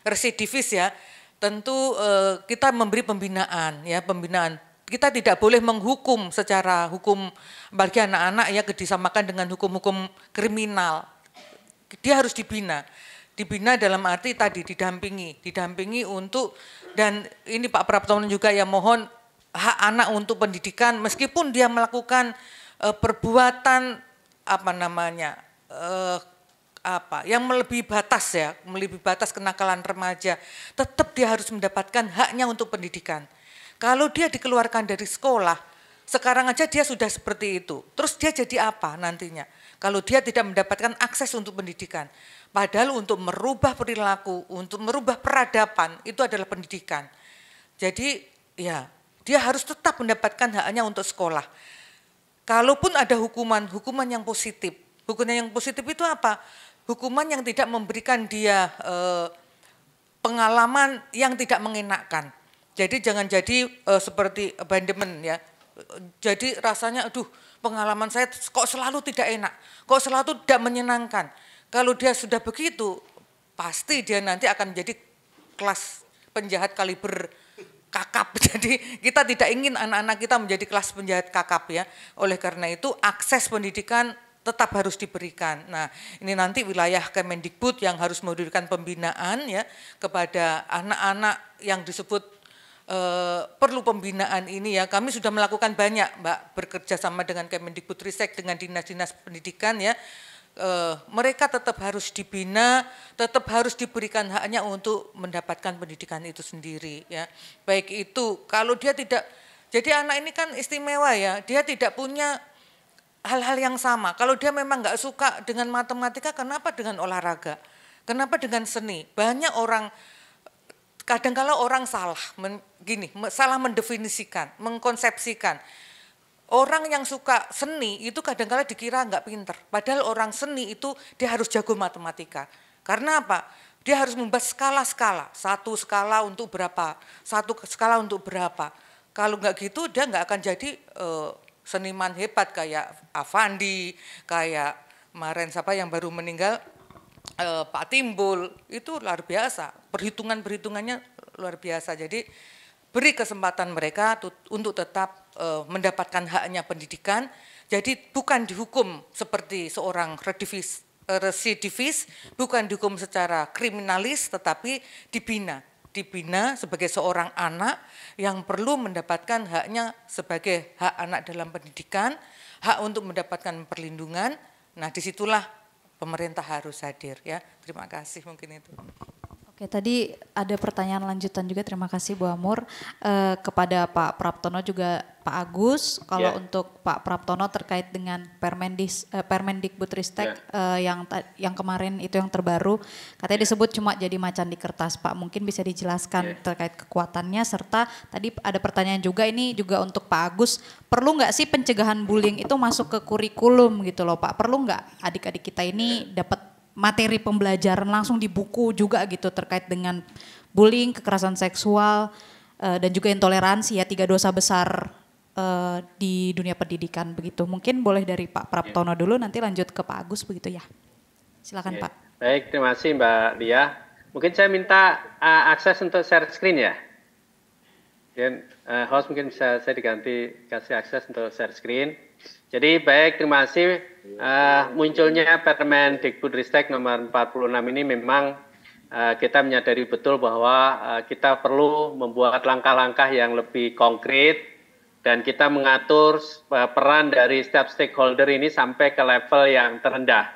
Residivis ya. Tentu kita memberi pembinaan ya, pembinaan. Kita tidak boleh menghukum secara hukum bagi anak-anak ya disamakan dengan hukum-hukum kriminal. Dia harus dibina. Dibina dalam arti tadi didampingi untuk, dan ini Pak Praptono juga ya mohon hak anak untuk pendidikan meskipun dia melakukan perbuatan yang melebihi batas ya, melebihi batas kenakalan remaja, tetap dia harus mendapatkan haknya untuk pendidikan. Kalau dia dikeluarkan dari sekolah, sekarang aja dia sudah seperti itu, terus dia jadi apa nantinya? Kalau dia tidak mendapatkan akses untuk pendidikan, padahal untuk merubah perilaku, untuk merubah peradaban itu adalah pendidikan. Jadi ya dia harus tetap mendapatkan haknya untuk sekolah. Kalaupun ada hukuman yang positif. Hukuman yang positif itu apa? Hukuman yang tidak memberikan dia pengalaman yang tidak mengenakkan. Jadi jangan jadi seperti abandonment ya. Jadi rasanya aduh pengalaman saya kok selalu tidak enak, kok selalu tidak menyenangkan. Kalau dia sudah begitu, pasti dia nanti akan menjadi kelas penjahat kaliber kakap. Jadi kita tidak ingin anak-anak kita menjadi kelas penjahat kakap ya. Oleh karena itu akses pendidikan tetap harus diberikan. Nah, ini nanti wilayah Kemendikbud yang harus memberikan pembinaan ya kepada anak-anak yang disebut perlu pembinaan ini ya. Kami sudah melakukan banyak Mbak, bekerja sama dengan Kemendikbudristek, dengan dinas-dinas pendidikan ya. Mereka tetap harus dibina, tetap harus diberikan haknya untuk mendapatkan pendidikan itu sendiri ya. Baik itu kalau dia tidak, jadi anak ini kan istimewa ya, dia tidak punya hal-hal yang sama. Kalau dia memang nggak suka dengan matematika, kenapa dengan olahraga? Kenapa dengan seni? Banyak orang, kadang-kala orang salah mendefinisikan, mengkonsepsikan. Orang yang suka seni itu kadang-kala dikira nggak pinter. Padahal orang seni itu dia harus jago matematika. Karena apa? Dia harus membuat skala-skala. Satu skala untuk berapa? Satu skala untuk berapa? Kalau nggak gitu dia nggak akan jadi seniman hebat kayak Avandi, kayak kemarin siapa yang baru meninggal, Pak Timbul, itu luar biasa. Perhitungannya luar biasa. Jadi beri kesempatan mereka untuk tetap mendapatkan haknya pendidikan. Jadi bukan dihukum seperti seorang residivis, bukan dihukum secara kriminalis, tetapi dibina sebagai seorang anak yang perlu mendapatkan haknya sebagai hak anak dalam pendidikan, hak untuk mendapatkan perlindungan. Nah, disitulah pemerintah harus hadir ya. Terima kasih mungkin itu. Oke, tadi ada pertanyaan lanjutan juga, terima kasih Bu Amur, kepada Pak Praptono juga Pak Agus. Kalau untuk Pak Praptono terkait dengan Permendikbudristek yang kemarin itu yang terbaru, katanya disebut cuma jadi macan di kertas Pak, mungkin bisa dijelaskan terkait kekuatannya, serta tadi ada pertanyaan juga, ini juga untuk Pak Agus, perlu nggak sih pencegahan bullying itu masuk ke kurikulum gitu loh Pak, perlu nggak adik-adik kita ini dapat materi pembelajaran langsung di buku juga gitu terkait dengan bullying, kekerasan seksual, dan juga intoleransi ya, 3 dosa besar di dunia pendidikan begitu. Mungkin boleh dari Pak Praptono dulu, nanti lanjut ke Pak Agus begitu ya. Silakan Pak. Baik, terima kasih Mbak Lia. Mungkin saya minta akses untuk share screen ya. Dan host mungkin bisa saya kasih akses untuk share screen. Jadi baik, terima kasih. Munculnya Permendikbudristek nomor 46 ini memang kita menyadari betul bahwa kita perlu membuat langkah-langkah yang lebih konkret dan kita mengatur peran dari setiap stakeholder ini sampai ke level yang terendah.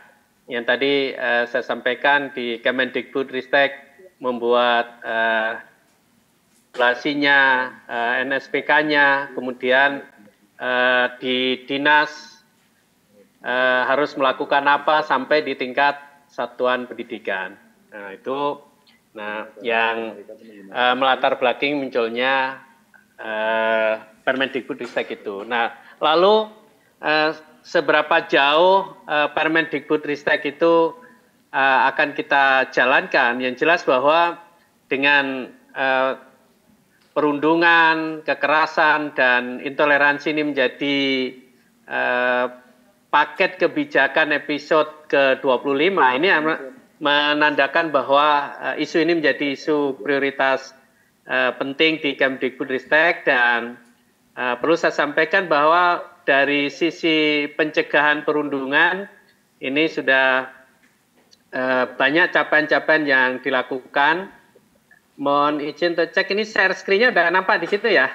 Yang tadi saya sampaikan di Kemendikbudristek membuat regulasinya, NSPK-nya, kemudian di dinas harus melakukan apa sampai di tingkat satuan pendidikan. Nah, itu yang melatar belakangi munculnya Permendikbudristek itu. Nah, lalu seberapa jauh Permendikbudristek itu akan kita jalankan? Yang jelas bahwa dengan perundungan, kekerasan, dan intoleransi ini menjadi paket kebijakan episode ke-25. Ini menandakan bahwa isu ini menjadi isu prioritas penting di Kemdikbudristek, dan perlu saya sampaikan bahwa dari sisi pencegahan perundungan ini sudah banyak capaian-capaian yang dilakukan. Mohon izin untuk cek, ini share screen-nya udah nampak di situ ya?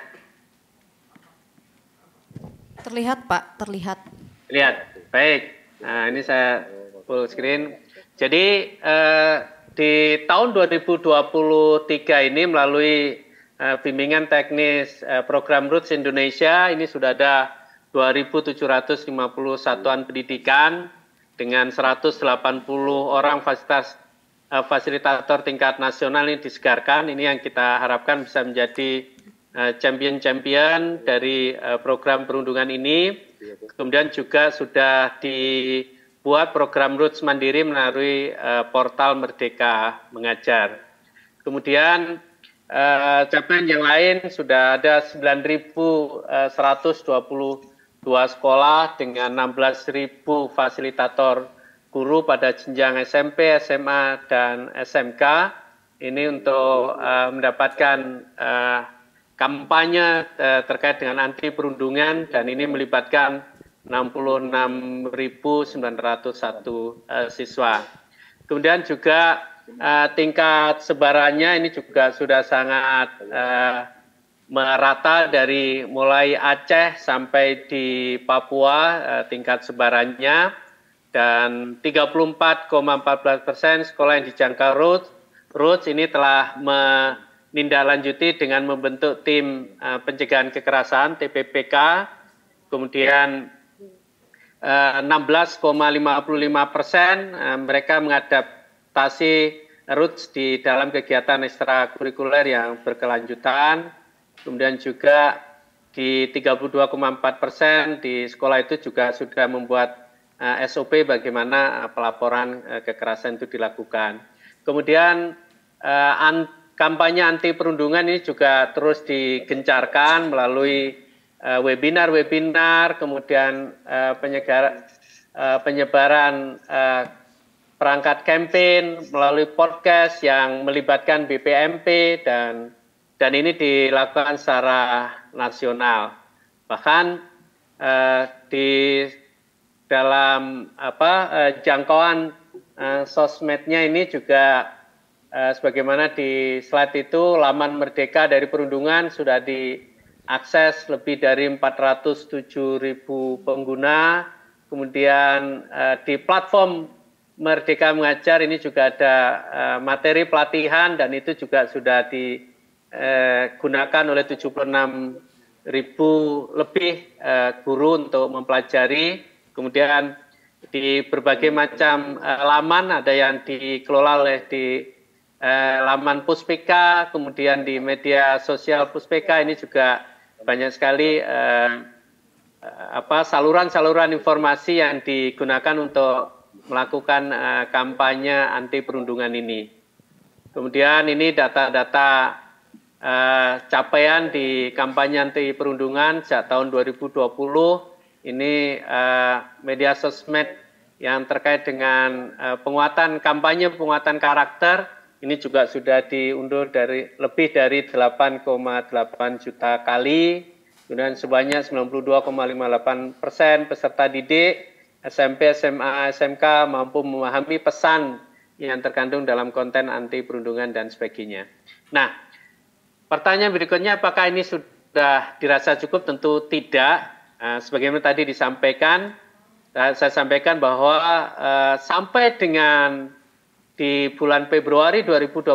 Terlihat Pak, terlihat. Lihat, baik. Nah, ini saya full screen. Jadi di tahun 2023 ini melalui bimbingan teknis program Roots Indonesia ini sudah ada 2.750 satuan pendidikan dengan 180 orang fasilitator tingkat nasional ini disegarkan. Ini yang kita harapkan bisa menjadi champion-champion dari program perundungan ini. Kemudian juga sudah dibuat program Roots Mandiri melalui portal Merdeka Mengajar. Kemudian capaian yang lain sudah ada 9.122 sekolah dengan 16.000 fasilitator guru pada jenjang SMP, SMA, dan SMK. Ini untuk mendapatkan kampanye terkait dengan anti perundungan, dan ini melibatkan 66.901 siswa. Kemudian juga tingkat sebarannya ini juga sudah sangat merata dari mulai Aceh sampai di Papua tingkat sebarannya, dan 34,14% sekolah yang dijangkau Roots ini telah menindaklanjuti dengan membentuk tim pencegahan kekerasan TPPK. Kemudian 16,55% mereka mengadaptasi Roots di dalam kegiatan ekstrakurikuler yang berkelanjutan. Kemudian juga di 32,4% di sekolah itu juga sudah membuat SOP bagaimana pelaporan kekerasan itu dilakukan. Kemudian kampanye anti perundungan ini juga terus digencarkan melalui webinar-webinar, kemudian penyebaran perangkat campaign melalui podcast yang melibatkan BPMP, dan ini dilakukan secara nasional. Bahkan di dalam jangkauan sosmednya ini juga sebagaimana di slide itu, laman Merdeka dari perundungan sudah diakses lebih dari 407.000 pengguna. Kemudian di platform Merdeka Mengajar ini juga ada materi pelatihan, dan itu juga sudah digunakan oleh 76.000 lebih guru untuk mempelajari. Kemudian di berbagai macam laman, ada yang dikelola oleh di laman Puspika, kemudian di media sosial Puspika ini juga banyak sekali saluran-saluran informasi yang digunakan untuk melakukan kampanye anti perundungan ini. Kemudian ini data-data capaian di kampanye anti perundungan sejak tahun 2020. Ini media sosmed yang terkait dengan penguatan kampanye, penguatan karakter, ini juga sudah diunduh lebih dari 8,8 juta kali. Kemudian sebanyak 92,58% peserta didik SMP, SMA, SMK mampu memahami pesan yang terkandung dalam konten anti perundungan dan sebagainya. Nah, pertanyaan berikutnya, apakah ini sudah dirasa cukup? Tentu tidak. Sebagaimana tadi disampaikan, saya sampaikan bahwa sampai dengan di bulan Februari 2024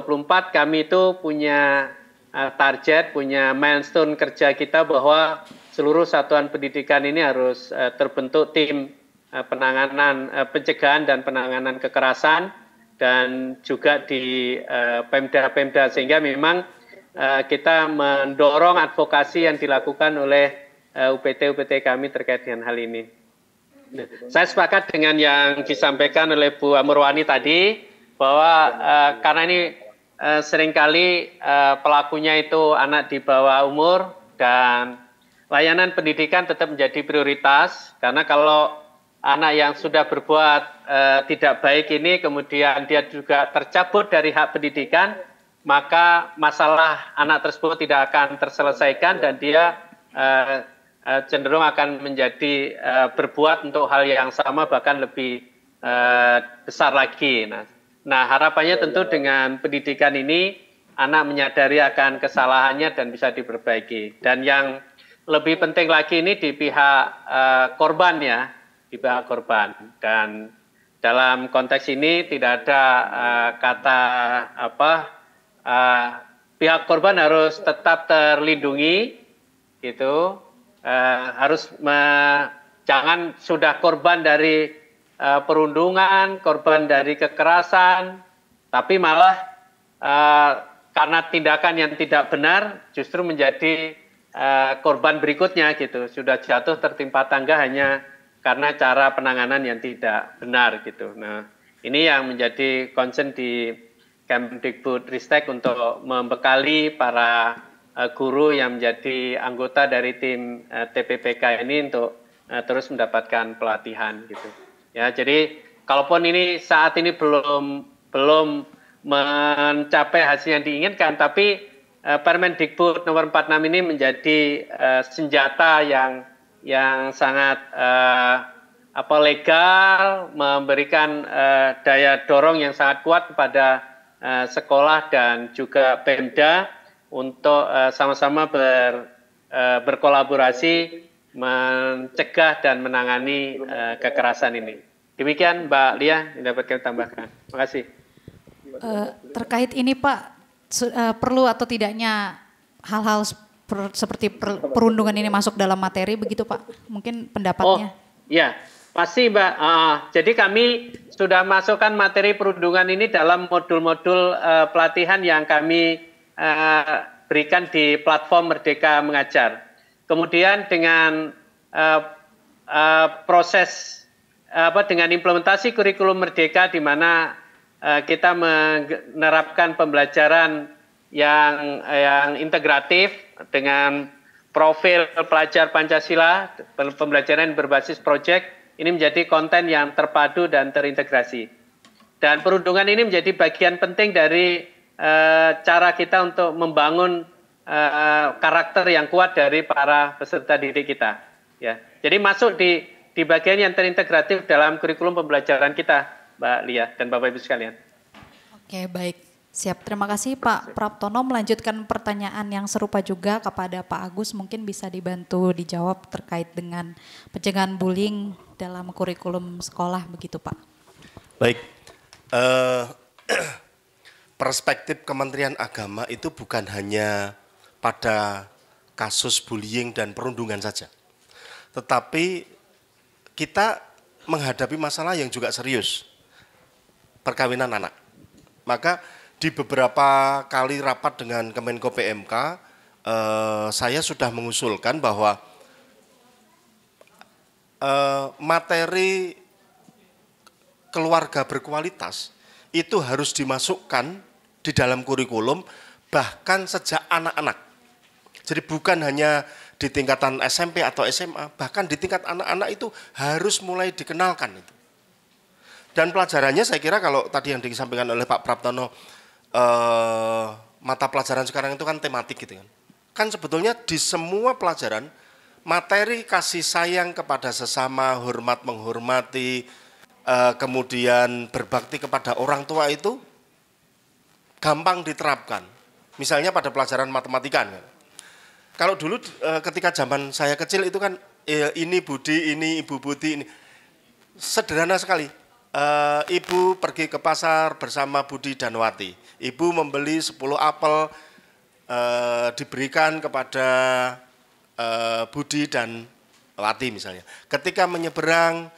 kami itu punya target, punya milestone kerja kita bahwa seluruh satuan pendidikan ini harus terbentuk tim pencegahan dan penanganan kekerasan dan juga di Pemda-Pemda, sehingga memang kita mendorong advokasi yang dilakukan oleh UPT kami terkait dengan hal ini. Saya sepakat dengan yang disampaikan oleh Bu Amurwani tadi, bahwa karena ini seringkali pelakunya itu anak di bawah umur, dan layanan pendidikan tetap menjadi prioritas, karena kalau anak yang sudah berbuat tidak baik ini kemudian dia juga tercabut dari hak pendidikan, maka masalah anak tersebut tidak akan terselesaikan dan dia cenderung akan menjadi berbuat untuk hal yang sama, bahkan lebih besar lagi. Nah, harapannya tentu dengan pendidikan ini anak menyadari akan kesalahannya dan bisa diperbaiki. Dan yang lebih penting lagi ini di pihak korban ya, di pihak korban. Dan dalam konteks ini tidak ada kata pihak korban harus tetap terlindungi, gitu. Jangan sudah korban dari perundungan, korban dari kekerasan, tapi malah karena tindakan yang tidak benar justru menjadi korban berikutnya, gitu. Sudah jatuh tertimpa tangga hanya karena cara penanganan yang tidak benar, gitu. Nah, ini yang menjadi concern di Kemdikbudristek untuk membekali para guru yang menjadi anggota dari tim TPPK ini untuk terus mendapatkan pelatihan, gitu. Ya, jadi kalaupun ini saat ini belum mencapai hasil yang diinginkan, tapi Permendikbud nomor 46 ini menjadi senjata yang sangat legal, memberikan daya dorong yang sangat kuat kepada sekolah dan juga Pemda untuk sama-sama berkolaborasi mencegah dan menangani kekerasan ini. Demikian Mbak Lia yang dapat kami tambahkan. Terima kasih. Terkait ini Pak, perlu atau tidaknya hal-hal seperti perundungan ini masuk dalam materi begitu Pak? Mungkin pendapatnya. Oh ya, pasti Mbak. Jadi kami sudah masukkan materi perundungan ini dalam modul-modul pelatihan yang kami berikan di platform Merdeka Mengajar. Kemudian dengan proses dengan implementasi kurikulum Merdeka, di mana kita menerapkan pembelajaran yang integratif dengan profil pelajar Pancasila, pembelajaran berbasis proyek, ini menjadi konten yang terpadu dan terintegrasi. Dan perundungan ini menjadi bagian penting dari cara kita untuk membangun karakter yang kuat dari para peserta didik kita. Ya, jadi masuk di bagian yang terintegratif dalam kurikulum pembelajaran kita, Mbak Lia dan Bapak Ibu sekalian. Oke, baik. Siap, terima kasih Pak Praptono. Melanjutkan pertanyaan yang serupa juga kepada Pak Agus, mungkin bisa dibantu dijawab terkait dengan pencegahan bullying dalam kurikulum sekolah begitu Pak. Baik, perspektif Kementerian Agama itu bukan hanya pada kasus bullying dan perundungan saja. Tetapi kita menghadapi masalah yang juga serius, perkawinan anak. Maka di beberapa kali rapat dengan Kemenko PMK, saya sudah mengusulkan bahwa materi keluarga berkualitas itu harus dimasukkan di dalam kurikulum bahkan sejak anak-anak. Jadi bukan hanya di tingkatan SMP atau SMA, bahkan di tingkat anak-anak itu harus mulai dikenalkan itu. Dan pelajarannya saya kira kalau tadi yang disampaikan oleh Pak Praptono, mata pelajaran sekarang itu kan tematik gitu kan. Kan sebetulnya di semua pelajaran, materi kasih sayang kepada sesama, hormat menghormati, kemudian berbakti kepada orang tua itu gampang diterapkan. Misalnya pada pelajaran matematika. Kalau dulu ketika zaman saya kecil itu kan ini Budi, ini Ibu Budi, ini sederhana sekali. Ibu pergi ke pasar bersama Budi dan Wati. Ibu membeli 10 apel diberikan kepada Budi dan Wati misalnya. Ketika menyeberang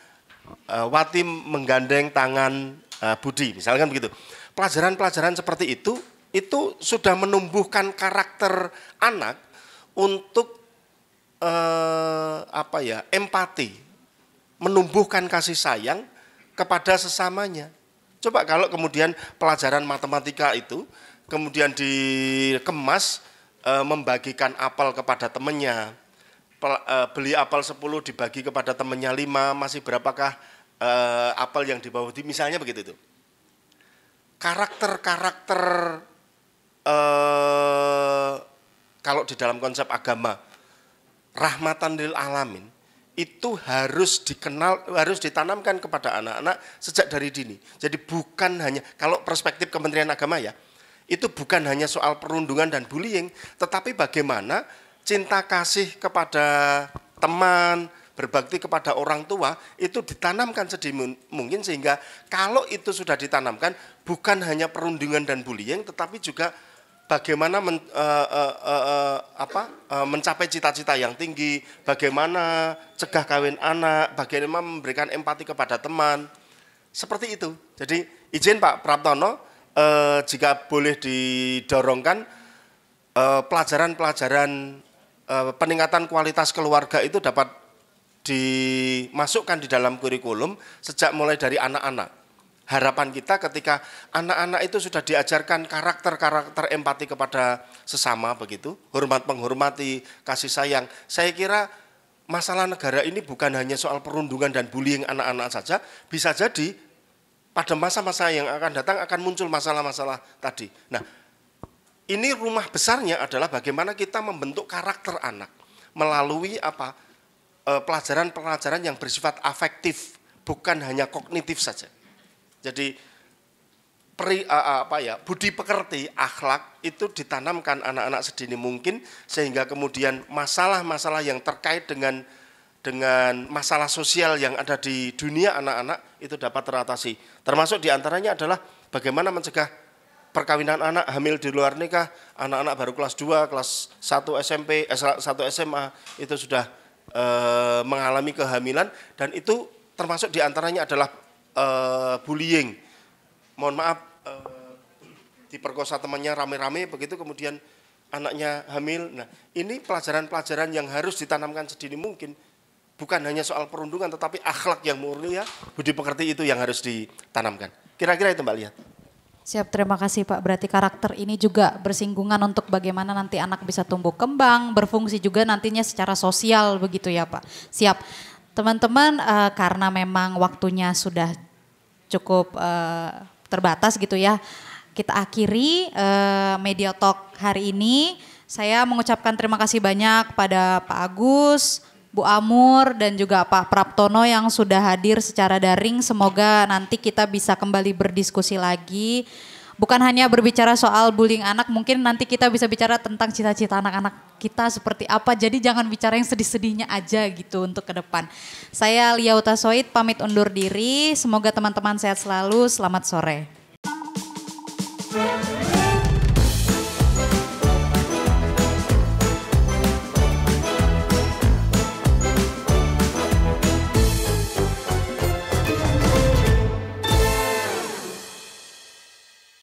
Wati menggandeng tangan Budi, misalkan begitu. Pelajaran-pelajaran seperti itu sudah menumbuhkan karakter anak untuk empati, menumbuhkan kasih sayang kepada sesamanya. Coba kalau kemudian pelajaran matematika itu kemudian dikemas, membagikan apel kepada temannya, beli apel 10 dibagi kepada temannya 5, masih berapakah apel yang dibawa, misalnya begitu itu. Karakter-karakter kalau di dalam konsep agama rahmatan lil alamin itu harus dikenal, harus ditanamkan kepada anak-anak sejak dari dini. Jadi bukan hanya, kalau perspektif Kementerian Agama ya, itu bukan hanya soal perundungan dan bullying, tetapi bagaimana cinta kasih kepada teman, berbakti kepada orang tua itu ditanamkan sedini mungkin, sehingga kalau itu sudah ditanamkan bukan hanya perundungan dan bullying, tetapi juga bagaimana mencapai cita-cita yang tinggi, bagaimana cegah kawin anak, bagaimana memberikan empati kepada teman, seperti itu. Jadi izin Pak Praptono, jika boleh didorongkan pelajaran-pelajaran peningkatan kualitas keluarga itu dapat dimasukkan di dalam kurikulum sejak mulai dari anak-anak. Harapan kita ketika anak-anak itu sudah diajarkan karakter-karakter empati kepada sesama begitu, hormat menghormati, kasih sayang. Saya kira masalah negara ini bukan hanya soal perundungan dan bullying anak-anak saja, bisa jadi pada masa-masa yang akan datang akan muncul masalah-masalah tadi. Nah, ini rumah besarnya adalah bagaimana kita membentuk karakter anak melalui pelajaran-pelajaran yang bersifat afektif, bukan hanya kognitif saja. Jadi budi pekerti, akhlak itu ditanamkan anak-anak sedini mungkin, sehingga kemudian masalah-masalah yang terkait dengan masalah sosial yang ada di dunia anak-anak itu dapat teratasi. Termasuk diantaranya adalah bagaimana mencegah perkawinan anak, hamil di luar nikah, anak-anak baru kelas 2, kelas 1 SMP, 1 SMA itu sudah mengalami kehamilan, dan itu termasuk diantaranya adalah bullying. Mohon maaf, diperkosa temannya rame-rame begitu, kemudian anaknya hamil. Nah, ini pelajaran-pelajaran yang harus ditanamkan sedini mungkin. Bukan hanya soal perundungan, tetapi akhlak yang mulia, budi pekerti itu yang harus ditanamkan. Kira-kira itu Mbak Lihat. Siap, terima kasih Pak. Berarti karakter ini juga bersinggungan untuk bagaimana nanti anak bisa tumbuh kembang, berfungsi juga nantinya secara sosial begitu ya Pak. Siap. Teman-teman, karena memang waktunya sudah cukup terbatas gitu ya, kita akhiri Media Talk hari ini. Saya mengucapkan terima kasih banyak pada Pak Agus, Bu Amur, dan juga Pak Praptono yang sudah hadir secara daring. Semoga nanti kita bisa kembali berdiskusi lagi. Bukan hanya berbicara soal bullying anak, mungkin nanti kita bisa bicara tentang cita-cita anak-anak kita seperti apa. Jadi jangan bicara yang sedih-sedihnya aja gitu untuk ke depan. Saya Lia Utasoid pamit undur diri. Semoga teman-teman sehat selalu. Selamat sore.